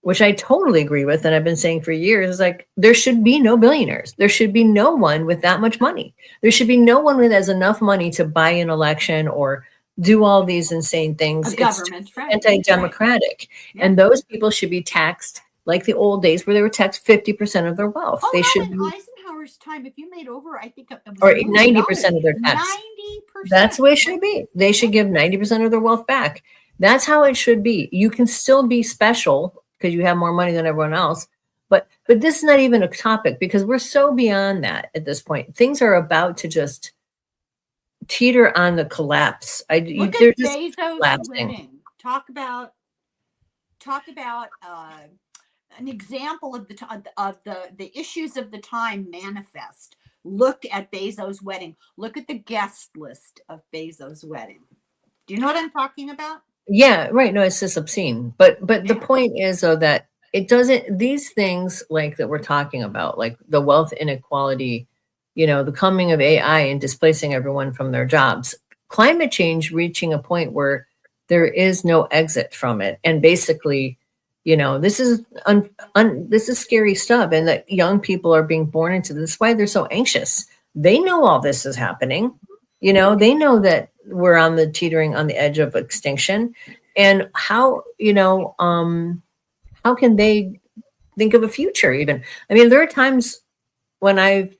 which I totally agree with, and I've been saying for years, is like, there should be no billionaires. There should be no one with that much money. There should be no one who has enough money to buy an election or do all these insane things. A government, it's right? anti-democratic. Right. Yeah. And those people should be taxed like the old days where they were taxed 50% of their wealth. Oh, they no, should in be, Eisenhower's time, if you made over, I think it was or $1 million, 90% of their tax. 90%. That's the way it should be. They should give 90% of their wealth back. That's how it should be. You can still be special because you have more money than everyone else. But this is not even a topic because we're so beyond that at this point. Things are about to just teeter on the collapse. Look they're at just Bezos collapsing. living. Talk about an example of the issues of the time manifest. Look at Bezos' wedding. Look at the guest list of Bezos' wedding. Do you know what I'm talking about? Yeah, right. No, it's just obscene. But the Yeah. point is though that it doesn't, these things like that we're talking about, like the wealth inequality, the coming of AI and displacing everyone from their jobs, climate change reaching a point where there is no exit from it. And basically, this is this is scary stuff, and that young people are being born into this. That's why they're so anxious. They know all this is happening. They know that we're on the teetering on the edge of extinction, and how can they think of a future? Even, I mean, there are times when I've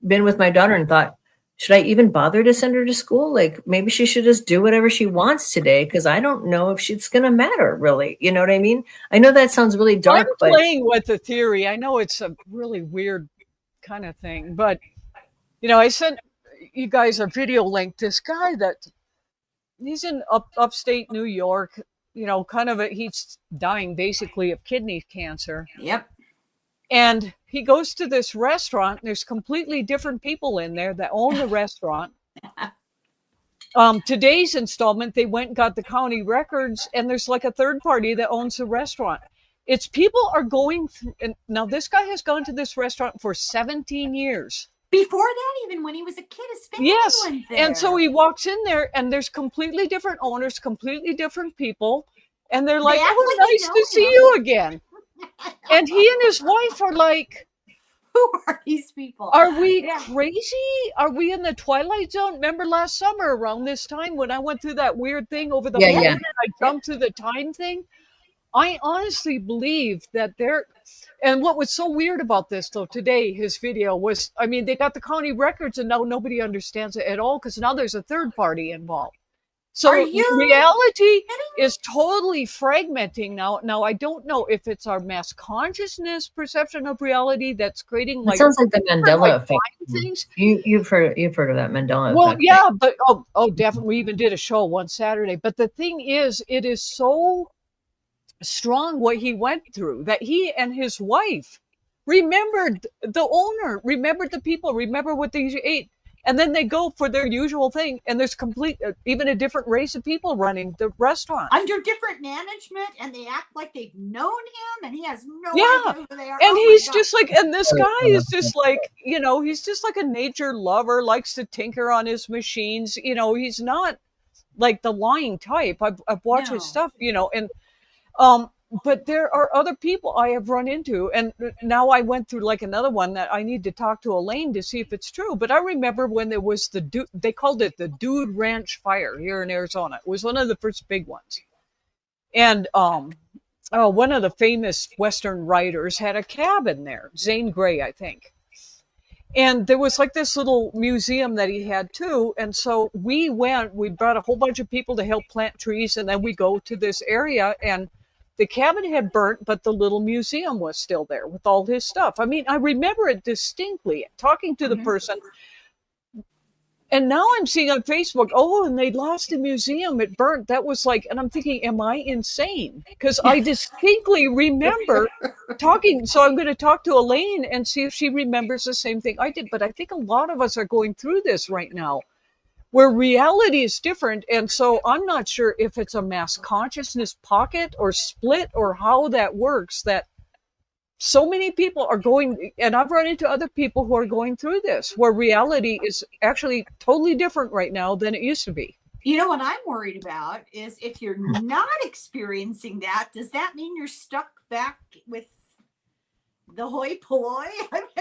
been with my daughter and thought, should I even bother to send her to school? Like, maybe she should just do whatever she wants today, because I don't know if it's going to matter, really. You know what I mean? I know that sounds really dark, I'm playing with the theory. I know it's a really weird kind of thing, but I sent you guys a video link. This guy he's in upstate New York. He's dying basically of kidney cancer. Yep. And he goes to this restaurant. There's completely different people in there that own the restaurant. Today's installment, they went and got the county records, and there's like a third party that owns the restaurant. It's people are going through, and now this guy has gone to this restaurant for 17 years. Before that, even when he was a kid, his family went there. And so he walks in there, and there's completely different owners, completely different people, and they're like, act "Oh, like they nice know to see him." you again." And he and his wife are like, Who are these people? Are we Yeah. crazy? Are we in the Twilight Zone? Remember last summer around this time when I went through that weird thing over the Yeah, moon yeah. and I jumped through the time thing? I honestly believe that and what was so weird about this though today, his video was, I mean, they got the county records and now nobody understands it at all because now there's a third party involved. So Are you reality is totally fragmenting now. Now I don't know if it's our mass consciousness perception of reality that's creating It like sounds like the Mandela like effect. things. You've heard of that Mandela Well, effect. yeah, but definitely. We even did a show one Saturday. But the thing is, it is so strong what he went through that he and his wife remembered the owner, remembered the people, remember what they ate, and then they go for their usual thing, and there's even a different race of people running the restaurant under different management, and they act like they've known him, and he has no idea who they are. And he's just like, and this guy is just like, he's just like a nature lover, likes to tinker on his machines. He's not like the lying type. I've watched his stuff, and but there are other people I have run into, and now I went through like another one that I need to talk to Elaine to see if it's true. But I remember when there was they called it the Dude Ranch Fire here in Arizona. It was one of the first big ones. And one of the famous Western writers had a cabin there, Zane Grey, I think. And there was like this little museum that he had too. And so we brought a whole bunch of people to help plant trees. And then we go to this area, and the cabin had burnt, but the little museum was still there with all his stuff. I mean, I remember it distinctly, talking to the person. And now I'm seeing on Facebook, and they lost the museum. It burnt. That was like, and I'm thinking, am I insane? Because I distinctly remember talking. So I'm going to talk to Elaine and see if she remembers the same thing I did. But I think a lot of us are going through this right now, where reality is different. And so I'm not sure if it's a mass consciousness pocket or split or how that works, that so many people are going, and I've run into other people who are going through this, where reality is actually totally different right now than it used to be. You know what I'm worried about is if you're not experiencing that, does that mean you're stuck back with the hoi polloi?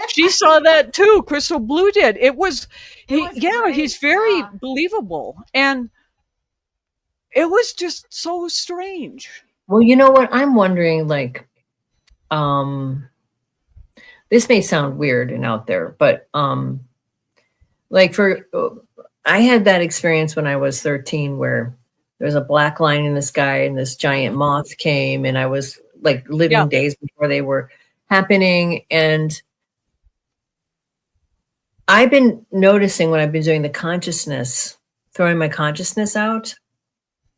She saw that too. Crystal Blue did. He's very believable. And it was just so strange. Well, you know what? I'm wondering, like, this may sound weird and out there, but I had that experience when I was 13 where there was a black line in the sky and this giant moth came, and I was like living days before they were happening. And I've been noticing when I've been doing the consciousness, throwing my consciousness out,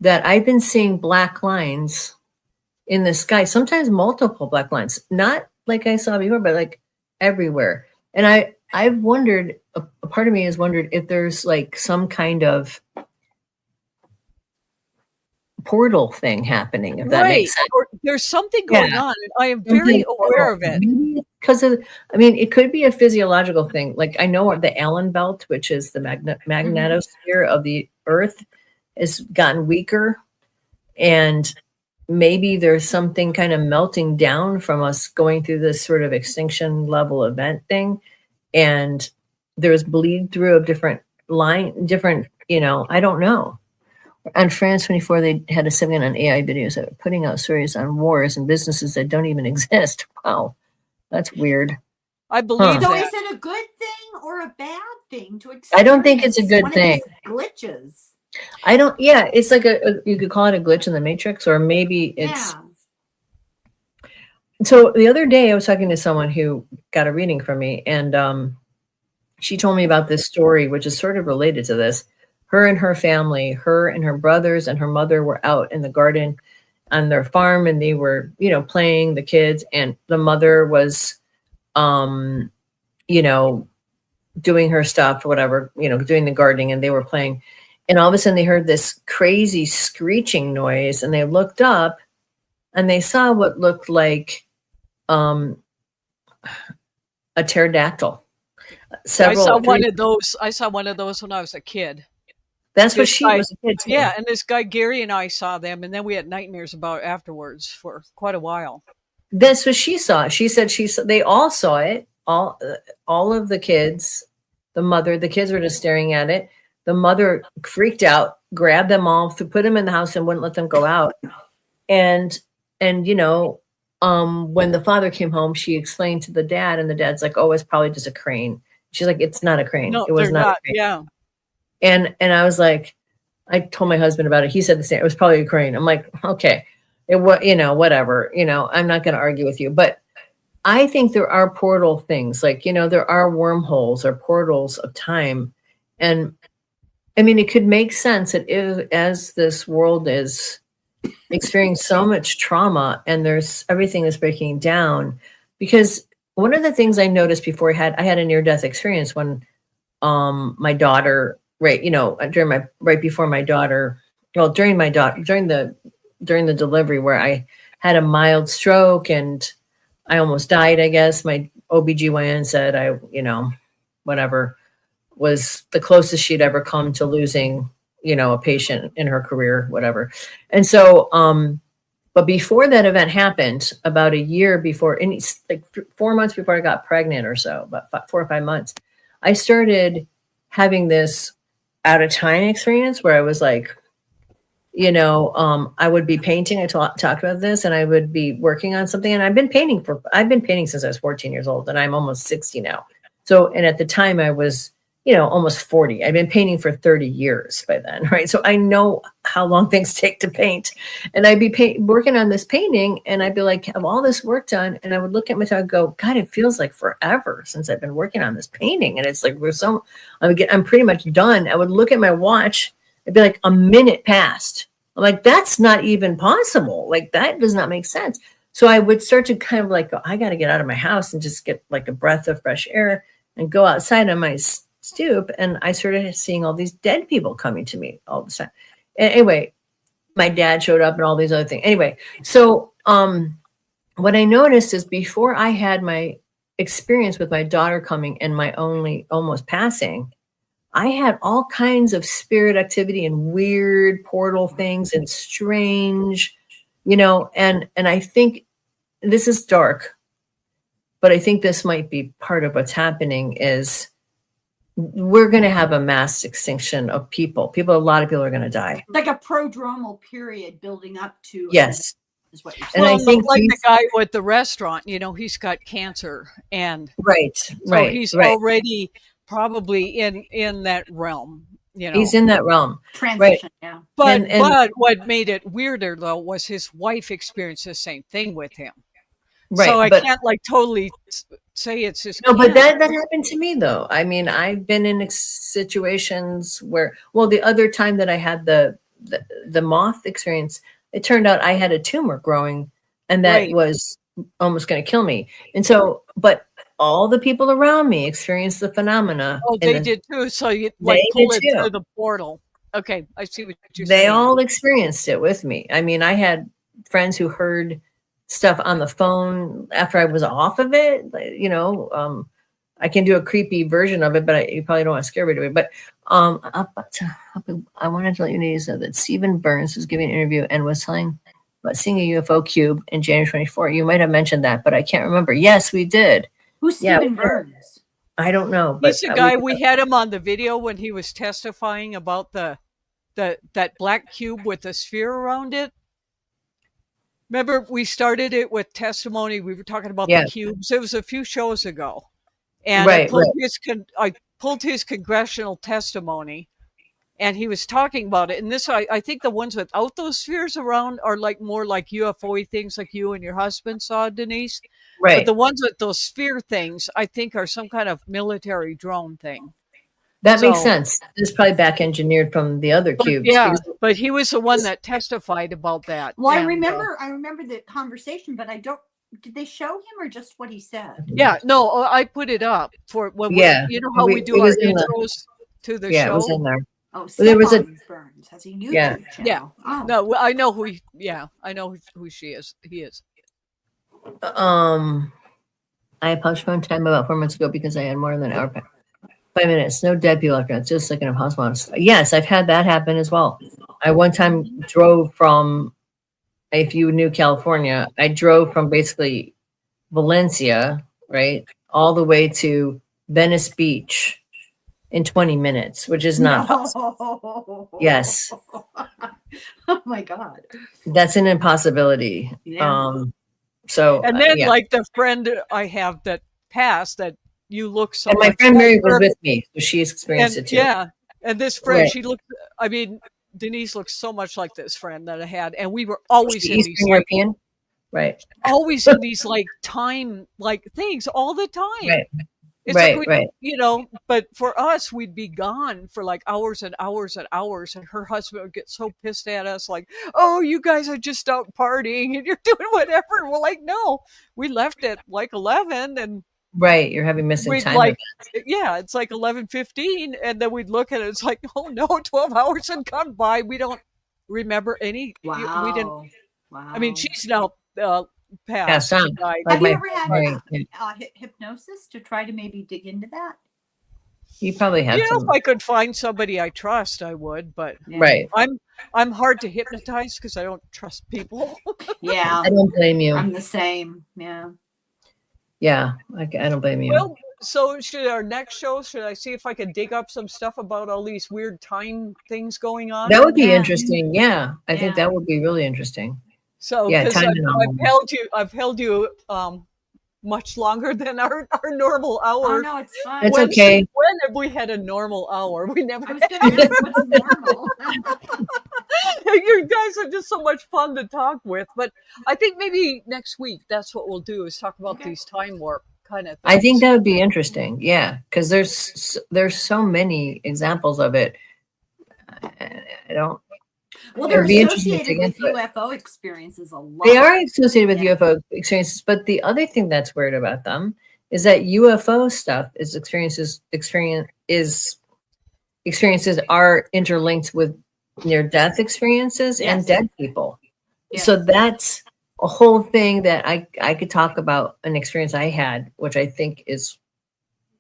that I've been seeing black lines in the sky, sometimes multiple black lines, not like I saw before, but like everywhere. And I've wondered, a part of me has wondered if there's like some kind of portal thing happening, if that makes sense. Or there's something going on, and I am very aware of it. Because it could be a physiological thing. Like I know the Allen belt, which is the magnetosphere of the Earth, has gotten weaker, and maybe there's something kind of melting down from us going through this sort of extinction level event thing. And there's bleed through of different, I don't know. On France 24, they had a segment on AI videos that were putting out stories on wars and businesses that don't even exist. Wow. That's weird. I believe So that. is it a good thing or a bad thing to experience? I don't think it's a good thing. Glitches. It's like you could call it a glitch in the matrix, or maybe it's. Yeah. So the other day I was talking to someone who got a reading from me, and she told me about this story, which is sort of related to this. Her and her family, her and her brothers and her mother were out in the garden on their farm, and they were, playing, the kids, and the mother was, doing her stuff, whatever, doing the gardening, and they were playing. And all of a sudden they heard this crazy screeching noise, and they looked up and they saw what looked like a pterodactyl. I saw one of those when I was a kid. That's what she was a kid too. Yeah, and this guy Gary and I saw them, and then we had nightmares about it afterwards for quite a while. That's what she saw. She said they all saw it all of the kids, the kids were just staring at it. The mother freaked out, grabbed them all, put them in the house and wouldn't let them go out. And when the father came home, she explained to the dad, and the dad's like, "Oh, it's probably just a crane." She's like, "It's not a crane. No, it was they're not not. a crane." Yeah. And I was like, I told my husband about it. He said the same. It was probably a crane. I'm like, okay, it was, whatever. I'm not going to argue with you, but I think there are portal things, like there are wormholes or portals of time, and I mean, it could make sense that as this world is experiencing so much trauma and everything is breaking down, because one of the things I noticed before I had a near-death experience when my daughter, right before my daughter, well, during the delivery, where I had a mild stroke and I almost died, I guess. My OBGYN said whatever, was the closest she'd ever come to losing, a patient in her career, whatever. And so, but before that event happened, about a year before, like 4 months before I got pregnant or so, about 4 or 5 months, I started having this out of time experience where I was like, I would be painting. I talked about this, and I would be working on something. And I've been painting since I was 14 years old, and I'm almost 60 now. So, and at the time I was, almost 40. I've been painting for 30 years by then, right? So I know how long things take to paint. And I'd be working on this painting, and I'd be like, have all this work done. And I would look at myself and go, God, it feels like forever since I've been working on this painting. And it's like, I'm pretty much done. I would look at my watch. It'd be like a minute passed. I'm like, that's not even possible. Like, that does not make sense. So I would start to kind of like go, I got to get out of my house and just get like a breath of fresh air and go outside on my stoop. And I started seeing all these dead people coming to me all the time. And anyway, my dad showed up and all these other things. Anyway, so what I noticed is before I had my experience with my daughter coming and my only almost passing, I had all kinds of spirit activity and weird portal things and strange, and I think this is dark, but I think this might be part of what's happening is we're going to have a mass extinction of people. A lot of people are going to die. Like a prodromal period building up to. Yes. Is what you're saying. And I think like the guy with the restaurant, he's got cancer, and he's already probably in that realm. He's in that realm. Transition, yeah. But what made it weirder though was his wife experienced the same thing with him. Right. So I can't like totally say it's just but that happened to me though. I mean, I've been in situations where, well, the other time that I had the moth experience, it turned out I had a tumor growing, and that was almost going to kill me. And so, but all the people around me experienced the phenomena. Oh, they did too. So you like pull it through the portal. Okay, I see what you're saying. They all experienced it with me. I mean, I had friends who heard stuff on the phone after I was off of it. I can do a creepy version of it, but you probably don't want to scare everybody. But I wanted to let you know that Stephen Burns was giving an interview and was telling about seeing a UFO cube in January 24. You might have mentioned that, but I can't remember. Yes, we did. Who's Stephen Burns? I don't know. But he's the guy we had him on the video when he was testifying about that black cube with a sphere around it. Remember, we started it with testimony. We were talking about the cubes. It was a few shows ago. And I pulled his congressional testimony, and he was talking about it. And this, I think the ones without those spheres around are like more like UFO-y things like you and your husband saw, Denise. Right. But the ones with those sphere things, I think, are some kind of military drone thing. That makes sense. It's probably back engineered from the other cubes. Yeah, but he was the one that testified about that. Well, I remember the conversation, but I don't. Did they show him or just what he said? Yeah, no, I put it up for when you know how we do our intros to the show. Yeah, it was in there. Oh, there was Burns. Has a YouTube channel. Yeah. Oh. No, I know who. I know who she is. He is. I postponed time about 4 months ago because I had more than an hour. 5 minutes. No dead people after that. Just like in a hospital. Yes, I've had that happen as well. I one time drove from, if you knew California, I drove from basically Valencia, right, all the way to Venice Beach in 20 minutes, which is not possible. Yes. Oh my God. That's an impossibility. Yeah. So And then yeah. like the friend I have that passed, that you look so And my much friend Mary was older. with me, so she's experienced it too. Yeah. And this friend, Right. she looked, I mean, Denise looks so much like this friend that I had. And we were always She in these Eastern like, European. Right. always in these like time, like things all the time. Right. It's Right, like, right. you know, but for us, we'd be gone for like hours and hours and hours. And her husband would get so pissed at us, like, oh, you guys are just out partying and you're doing whatever. And we're like, no, we left at like 11 and Right. You're having missing we'd time. like, yeah, it's like 11:15. And then we'd look at it. It's like, oh no, 12 hours had gone by. We don't remember any. Wow. We didn't. Wow. I mean, she's now Passed passed. She on. died. Have Like you my- ever had right. hypnosis to try to maybe dig into that? You probably have Yeah, some. if I could find somebody I trust, I would. But Yeah. Right. I'm hard to hypnotize because I don't trust people. Yeah. I don't blame you. I'm the same. Yeah. Yeah. I don't blame you. Well, so should our next show, should I see if I can dig up some stuff about all these weird time things going on? That would be Yeah. interesting. Yeah. I Yeah. think that would be really interesting. So Yeah, because time I've held you much longer than our normal Oh hour. no, it's fine. It's When- okay. When have we had a normal hour? We never I was gonna ask what's normal. You guys are just so much fun to talk with. But I think maybe next week that's what we'll do, is talk about Okay. these time warp kind of things. I think that would be interesting. Yeah, because there's so many examples of it. I don't. Well, It they're would be interesting to associated dig with into it. UFO experiences a lot. They are associated with Yeah. UFO experiences, but the other thing that's weird about them is that UFO stuff is experiences are interlinked with near-death experiences and Yes. dead people. Yes. So that's a whole thing that I could talk about, an experience I had, which I think is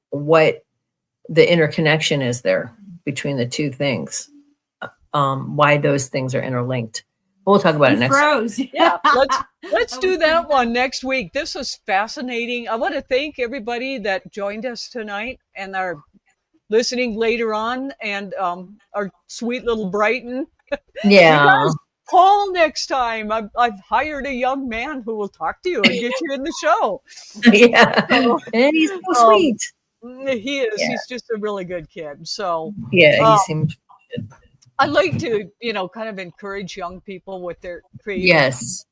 what the interconnection is there between the two things. Why those things are interlinked. We'll talk about it You next. froze. Yeah, let's That do was that pretty one next week. This was fascinating. I want to thank everybody that joined us tonight and are listening later on, and our sweet little Brighton. Yeah. Call next time. I've hired a young man who will talk to you and get you in the show. Yeah. And he's so sweet. He is. Yeah. He's just a really good kid. So Yeah, he seems I like to, kind of encourage young people with their creative. yes.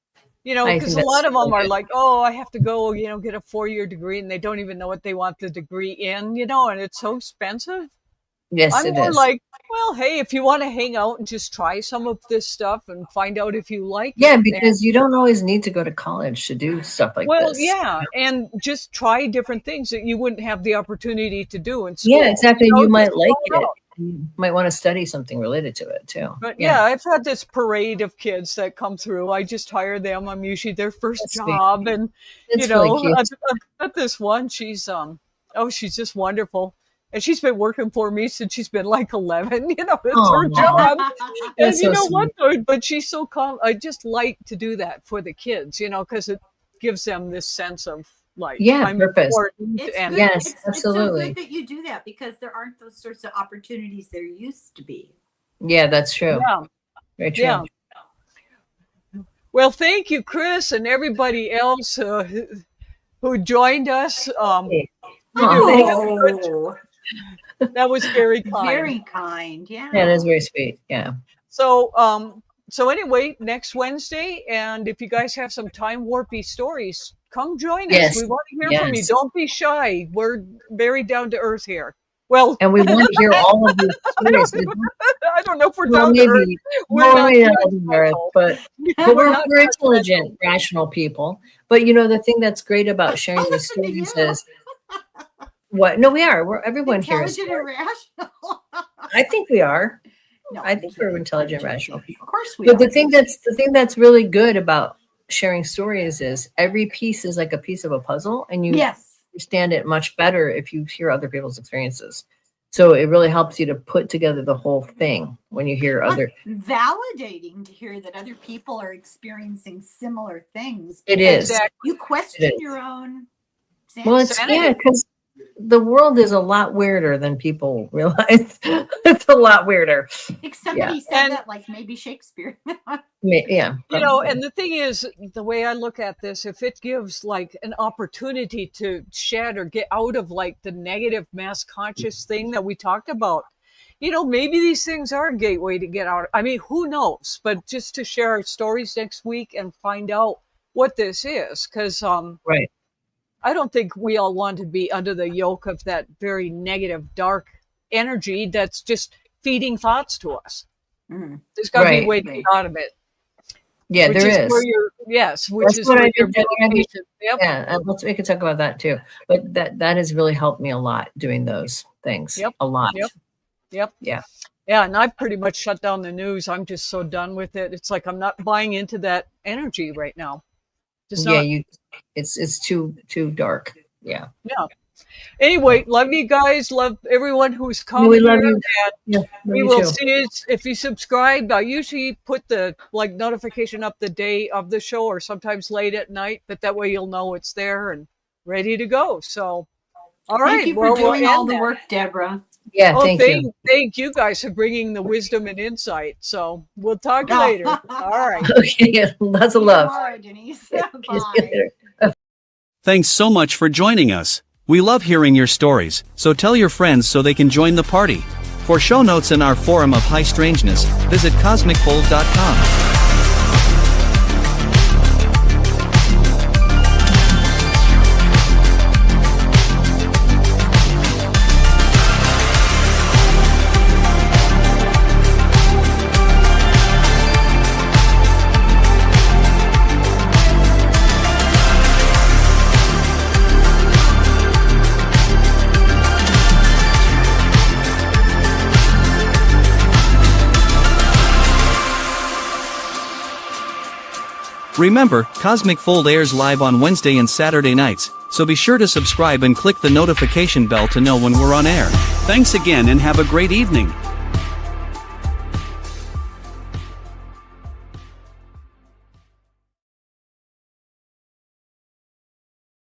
I Because think a lot that's of them really are good. like, oh, I have to go, get a 4-year degree, and they don't even know what they want the degree in, and it's so expensive. Yes, I'm it more is. like, well, hey, if you want to hang out and just try some of this stuff and find out if you like Yeah, it. because you don't always need to go to college to do stuff like Well, this. yeah, and just try different things that you wouldn't have the opportunity to do in school. Yeah, exactly. You just might like try it. out. You might want to study something related to it too. But yeah, I've had this parade of kids that come through. I just hire them. I'm usually their first That's sweet. job, and It's really cute. I've got this one. She's she's just wonderful, and she's been working for me since she's been like 11. It's her Aw. job, and That's you so know what? But she's so calm. I just like to do that for the kids, because it gives them this sense of like, Yeah, I'm purpose. important. It's And good. Yes, It's absolutely. so good that you do that, because there aren't those sorts of opportunities there used to be. Yeah, that's true. yeah. Very true. Yeah. Well, thank you, Chris, and everybody else who joined us. Aw, Oh, That was very kind. very kind. Yeah. Yeah, that's very sweet. Yeah. So anyway, next Wednesday, and if you guys have some time warpy stories, come join us. Yes. We want to hear from you. Yes. Don't be shy. We're very down to earth here. Well, And we want to hear all of these stories. I don't know if we're Well, down to earth. maybe. We're Well, not maybe not all of Earth, judgmental. but We're not we're intelligent, rational people. But the thing that's great about sharing these listen to you. stories is what? No, we are. Everyone here is. Intelligent and rational. I think we are. No, I think I'm we're kidding. intelligent, I'm rational joking. people. Of course we But are. the thing that's really good about sharing stories is every piece is like a piece of a puzzle, and you Yes. understand it much better if you hear other people's experiences. So it really helps you to put together the whole thing when you hear other. Validating to hear that other people are experiencing similar things. It is. Exactly. You question It is. your own Well, it's Sanity. because the world is a lot weirder than people realize. It's a lot weirder. I think somebody said And- that, like maybe Shakespeare. Yeah. You know, probably. and the thing is, the way I look at this, if it gives like an opportunity to shed or get out of like the negative mass conscious thing that we talked about, you know, maybe these things are a gateway to get out. I mean, who knows? But just to share our stories next week and find out what this is, because Right. I don't think we all want to be under the yoke of that very negative, dark energy that's just feeding thoughts to us. Mm. There's got to be a Right. way to get out of it. Yeah, which there is is. where your yes, which That's is what where I your did, Andy. meditation. Yep. Yeah, we could talk about that too. But that has really helped me a lot doing those things. Yep. A lot. Yep. Yeah. Yeah, and I've pretty much shut down the news. I'm just so done with it. It's like I'm not buying into that energy right now. Just Yeah, not. it's too dark. Yeah. Yeah. Anyway, love you guys. Love everyone who's come we here. love you. And Yeah, love we you will too. see it if you subscribe. I usually put the like notification up the day of the show or sometimes late at night, but that way you'll know it's there and ready to go. So, all right. Thank you for well, we'll doing all end the that. work, Deborah. Yeah, Oh, thank you. thank you guys for bringing the wisdom and insight. So we'll talk later. All right. Okay, lots of See you love. tomorrow, Denise. See you Bye. later. Thanks so much for joining us. We love hearing your stories, so tell your friends so they can join the party. For show notes and our forum of high strangeness, visit cosmicfold.com. Remember, Cosmic Fold airs live on Wednesday and Saturday nights, so be sure to subscribe and click the notification bell to know when we're on air. Thanks again and have a great evening.